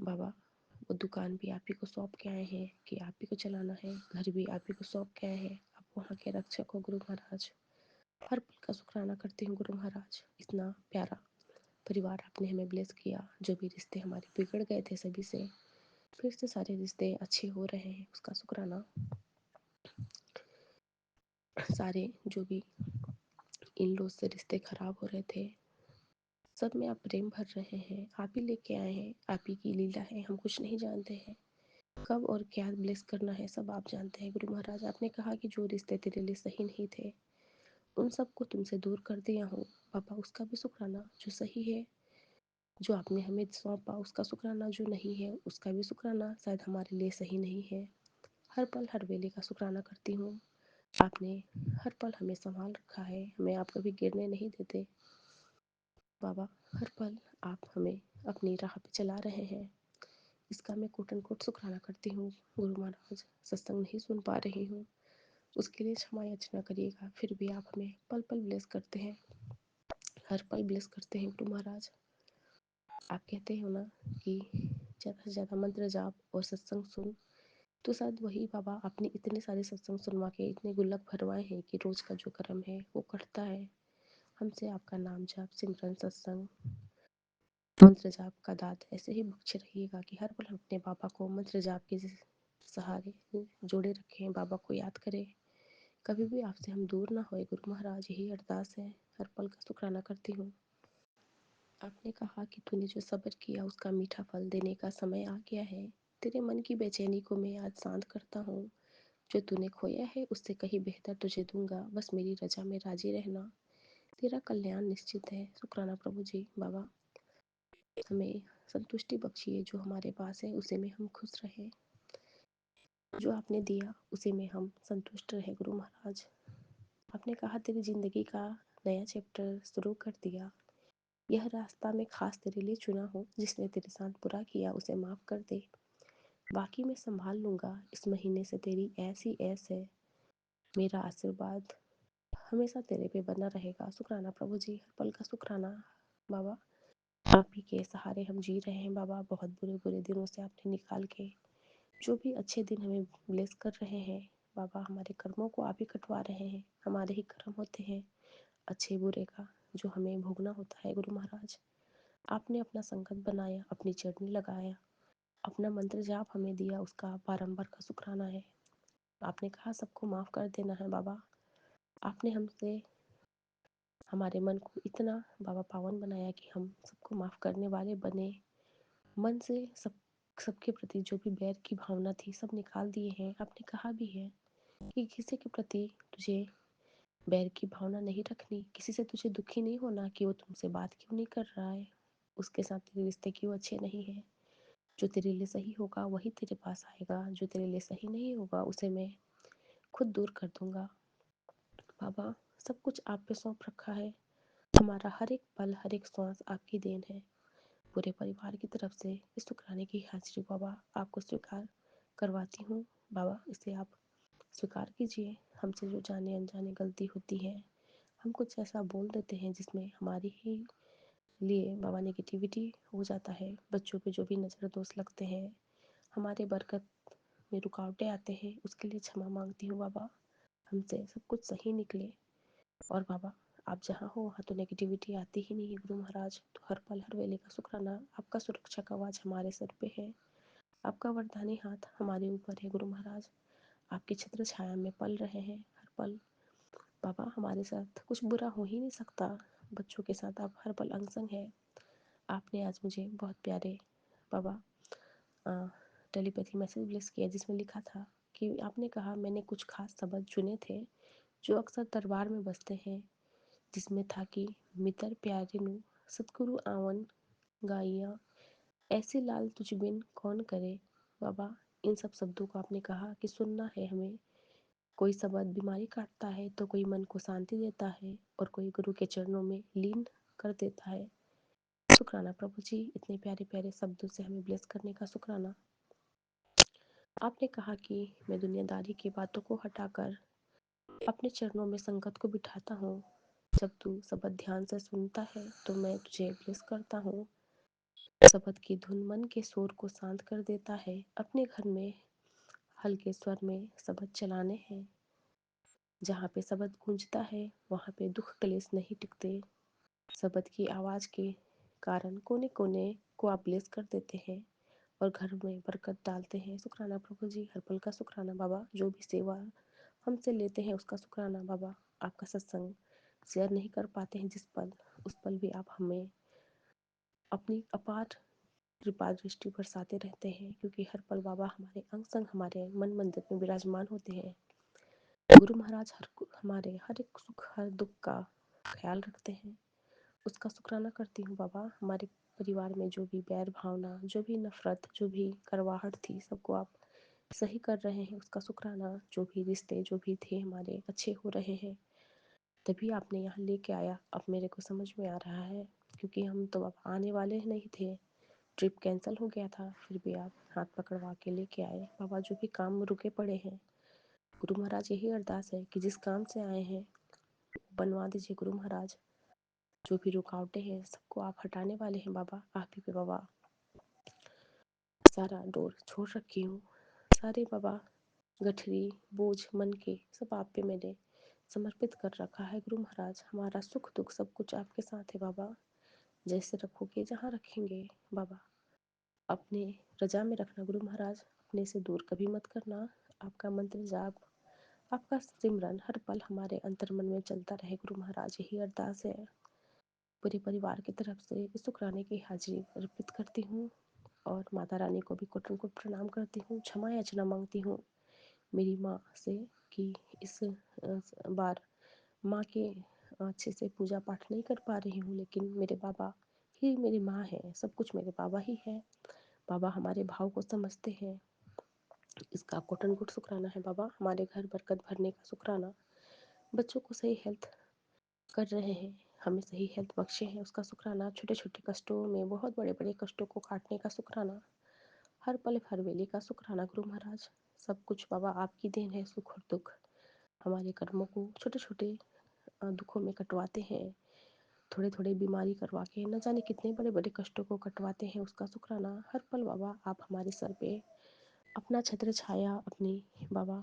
बाबा। वो दुकान भी आप ही को सौंप के आए हैं कि आप ही को चलाना है, घर भी आप ही को सौंप के आए हैं, आप वहाँ के रक्षक हो गुरु महाराज। हर पल का शुक्राना करती हूँ गुरु महाराज, इतना प्यारा परिवार आपने हमें ब्लेस किया। जो भी रिश्ते हमारे बिगड़ गए थे सभी से फिर से सारे रिश्ते अच्छे हो रहे हैं, उसका शुक्राना। सारे जो भी इन लोग से रिश्ते खराब हो रहे थे सब में आप प्रेम भर रहे हैं, आप ही लेके आए हैं, आप ही की लीला है, हम कुछ नहीं जानते हैं। कब और क्या ब्लेस करना है सब आप जानते हैं गुरु महाराज। आपने कहा कि जो रिश्ते तेरे लिए सही नहीं थे उन सबको तुमसे दूर कर दिया हूँ पापा, उसका भी शुक्राना। जो सही है जो आपने हमें सौंपा उसका शुक्राना, जो नहीं है उसका भी शुक्राना, शायद हमारे लिए सही नहीं है। हर पल हर वेले का शुक्राना करती हूँ। आपने हर पल हमें संभाल रखा है, हमें आप कभी गिरने नहीं देते बाबा। हर पल आप हमें अपनी राह पे चला रहे हैं, इसका मैं कोट एंड कोट शुक्राना करती हूँ गुरु महाराज। सत्संग नहीं सुन पा रही हूँ उसके लिए क्षमा याचना करिएगा, फिर भी आप हमें पल पल ब्लेस करते हैं, हर पल ब्लेस करते हैं गुरु महाराज। आप कहते हो ना कि ज़्यादा से ज़्यादा मंत्र जाप और सत्संग सुन, तो शायद वही बाबा आपने इतने सारे सत्संग सुनवा के इतने गुल्लक भरवाए हैं कि रोज़ का जो कर्म है वो कटता है। हमसे आपका नाम जाप सिमरन सत्संग मंत्र जाप का दाद ऐसे ही बख्शे रहिएगा कि हर पल हम अपने बाबा को मंत्र जाप के सहारे जोड़े रखें, बाबा को याद करें, कभी भी आपसे हम दूर ना होए गुरु महाराज, यही अरदास है। हर पल का शुक्राना करती हूँ। आपने कहा कि तूने जो सब्र किया उसका मीठा फल देने का समय आ गया है। तेरे मन की बेचैनी को मैं आज शांत करता हूँ, जो तूने खोया है उससे कहीं बेहतर तुझे दूंगा, बस मेरी रजा में राजी रहना, तेरा कल्याण निश्चित है। शुक्राना प्रभु जी। बाबा हमें संतुष्टि बख्शिए, जो हमारे पास है उसी में हम खुश रहें, जो आपने दिया उसी में हम संतुष्ट रहे गुरु महाराज। आपने कहा तेरी जिंदगी का नया चैप्टर शुरू कर दिया, यह रास्ता मैं खास तेरे लिए चुना हूँ, जिसने तेरे साथ बुरा किया उसे माफ़ कर दे, बाकी मैं संभाल लूँगा। इस महीने से तेरी ऐसी ऐस है, मेरा आशीर्वाद हमेशा तेरे पे बना रहेगा। शुक्राना प्रभु जी, हर पल का शुक्राना बाबा। आप ही के सहारे हम जी रहे हैं बाबा। बहुत बुरे बुरे दिनों से आपने निकाल के जो भी अच्छे दिन हमें ब्लेस कर रहे हैं बाबा, हमारे कर्मों को आप ही कटवा रहे हैं। हमारे ही कर्म होते हैं अच्छे बुरे का, जो हमें भोगना होता है गुरु महाराज। आपने अपना संकट बनाया, अपनी चटनी लगाया, अपना मंत्र जाप हमें दिया, उसका बारंबार का शुक्राना है। आपने कहा सबको माफ़ कर देना है बाबा। आपने हमसे हमारे मन को इतना बाबा पावन बनाया कि हम सबको माफ़ करने वाले बने। मन से सबके प्रति जो भी बैर की भावना थी सब निकाल दिए हैं। आपने कहा भी है कि किसी के प्रति तुझे बैर की भावना नहीं रखनी, किसी से तुझे दुखी नहीं होना कि वो तुमसे बात क्यों नहीं कर रहा है, उसके साथ तेरे रिश्ते क्यों अच्छे नहीं हैं। जो तेरे लिए सही होगा वही तेरे पास आएगा, जो तेरे लिए सही नहीं होगा उसे मैं खुद दूर कर दूंगा। बाबा सब कुछ आप पे सौंप रखा है। हमारा हर एक पल हर एक श्वास आपकी देन है। पूरे परिवार की तरफ से इस शुक्राने की हाजिरी बाबा आपको स्वीकार करवाती हूँ। बाबा इसे आप स्वीकार कीजिए। हमसे जो जाने अनजाने गलती होती है, हम कुछ ऐसा बोल देते हैं जिसमें हमारी ही लिए बाबा नेगेटिविटी हो जाता है। बच्चों पे जो भी नज़र दोष लगते हैं, हमारे बरकत में रुकावटें आते हैं, उसके लिए क्षमा मांगती हूँ बाबा। हमसे सब कुछ सही निकले। और बाबा आप जहाँ हो वहाँ तो नेगेटिविटी आती ही नहीं है गुरु महाराज। तो हर पल हर वेले का शुक्राना, आपका सुरक्षा कवच हमारे सर पे है, आपका वरदानी हाथ हमारे ऊपर है गुरु महाराज। आपकी छत्र छाया में पल रहे हैं हर पल। बाबा हमारे साथ कुछ बुरा हो ही नहीं सकता, बच्चों के साथ आप हर पल अंग संग है। आपने आज मुझे बहुत प्यारे बाबा टेलीपैथी मैसेज ब्लेस किया, जिसमें लिखा था कि आपने कहा मैंने कुछ खास शब्द चुने थे जो अक्सर दरबार में बजते हैं, जिसमें था कि मितर प्यारे नु सतगुरु आवन गाइया, ऐसे लाल तुझ बिन कौन करे। बाबा इन सब शब्दों को आपने कहा कि सुनना है हमें। कोई शब्द बीमारी काटता है तो कोई मन को शांति देता है और कोई गुरु के चरणों में लीन कर देता है। शुक्राना प्रभु जी, इतने प्यारे प्यारे शब्दों से हमें ब्लेस करने का शुक्राना। आपने कहा कि मैं दुनियादारी की बातों को हटाकर अपने चरणों में संगत को बिठाता हूँ। जब तू शब्द ध्यान से सुनता है तो मैं तुझे ब्लेस करता हूँ। शब्द की धुन मन के शोर को शांत कर देता है। अपने घर में हल्के स्वर में शब्द चलाने हैं। जहाँ पे शब्द गूंजता है वहाँ पे दुख क्लेश नहीं टिकते। शब्द की आवाज़ के कारण कोने कोने को आप ब्लेस कर देते हैं और घर में बरकत डालते हैं। शुक्राना प्रभु जी, हर पल का शुक्राना बाबा। जो भी सेवा हमसे लेते हैं उसका शुक्राना बाबा। आपका सत्संग शेयर नहीं कर पाते हैं जिस पल, उस पल भी आप हमें अपनी अपार कृपा दृष्टि बरसाते रहते हैं, क्योंकि हर पल बाबा हमारे अंग संग हमारे मन मंदिर में विराजमान होते हैं। गुरु महाराज हमारे हर एक सुख हर दुख का ख्याल रखते हैं, उसका शुक्राना करती हूँ बाबा। हमारे परिवार में जो भी बैर भावना, जो भी नफरत, जो भी करवाहट थी, सबको आप सही कर रहे हैं, उसका शुक्राना। जो भी रिश्ते जो भी थे हमारे अच्छे हो रहे हैं, तभी आपने यहाँ लेके आया। अब मेरे को समझ में आ रहा है, क्योंकि हम तो अब आने वाले ही नहीं थे, ट्रिप कैंसिल हो गया था, फिर भी आप हाथ पकड़वा के लेके आए बाबा। जो भी काम रुके पड़े हैं गुरु महाराज, यही अरदास है कि जिस काम से आए हैं बनवा दीजिए गुरु महाराज। जो भी रुकावटें हैं सबको आप हटाने वाले हैं बाबा। आप ही पे बाबा सारा डोर छोड़ रखी हूँ। सारे बाबा गठरी बोझ मन के सब आप पे मैंने समर्पित कर रखा है गुरु महाराज। हमारा सुख दुख सब कुछ आपके साथ है बाबा। जैसे रखोगे जहाँ रखेंगे बाबा, अपने रजा में रखना गुरु महाराज, अपने से दूर कभी मत करना। आपका मंत्र जाप, आपका सिमरन हर पल हमारे अंतर मन में चलता रहे गुरु महाराज, यही अरदास है। पूरे परिवार की तरफ से इस शुक्राने की हाजिरी अर्पित करती हूँ और माता रानी को भी कोटन को प्रणाम करती हूँ। क्षमा याचना मांगती हूँ मेरी माँ से कि इस बार माँ के अच्छे से पूजा पाठ नहीं कर पा रही हूँ, लेकिन मेरे बाबा ही मेरी माँ है, सब कुछ मेरे बाबा ही है। बाबा हमारे भाव को समझते हैं, इसका कोटन गुट शुक्राना है बाबा। हमारे घर बरकत भरने का शुक्राना। बच्चों को सही हेल्थ कर रहे हैं, हमें सही हेल्थ बख्शे हैं, उसका शुक्राना। छोटे छोटे कष्टों में बहुत बड़े बड़े कष्टों को काटने का शुक्राना। हर पल हर वेले का शुक्राना गुरु महाराज। सब कुछ बाबा आपकी देन है, सुख और दुख हमारे कर्मों को छोटे छोटे दुखों में कटवाते हैं, थोड़े थोड़े बीमारी करवा के न जाने कितने बड़े बड़े कष्टों को कटवाते हैं। उसका शुक्राना हर पल बाबा आप हमारे सर पे अपना छत्र छाया अपनी बाबा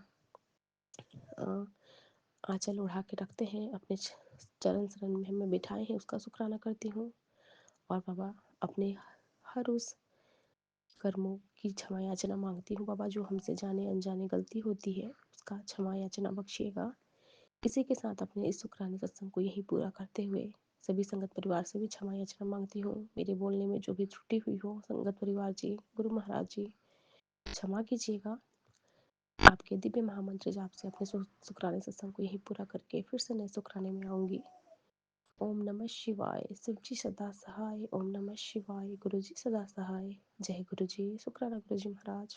आंचल उड़ा के रखते हैं, अपने चरण शरण में हमें बिठाए हैं, उसका शुक्राना करती हूँ। और बाबा अपने हर उस कर्मों की क्षमा याचना मांगती हूँ बाबा, जो हमसे जाने अनजाने गलती होती है उसका क्षमा याचना बख्शिएगा। इसी के साथ अपने इस शुक्राने सत्संग को यही पूरा करते हुए सभी संगत परिवार से भी क्षमा याचना मांगती हूँ। मेरे बोलने में जो भी त्रुटि हुई हो, संगत परिवार जी, गुरु महाराज जी क्षमा कीजिएगा। आपके दिव्य महामंत्र जाप से अपने शुक्राने सत्संग को यही पूरा करके फिर से नए शुक्राने में आऊंगी। ओम नमः शिवाय। शिव जी सदा सहाय। ओम नमः शिवाय। गुरु जी सदा सहाय। जय गुरु जी। शुक्राना गुरु जी महाराज।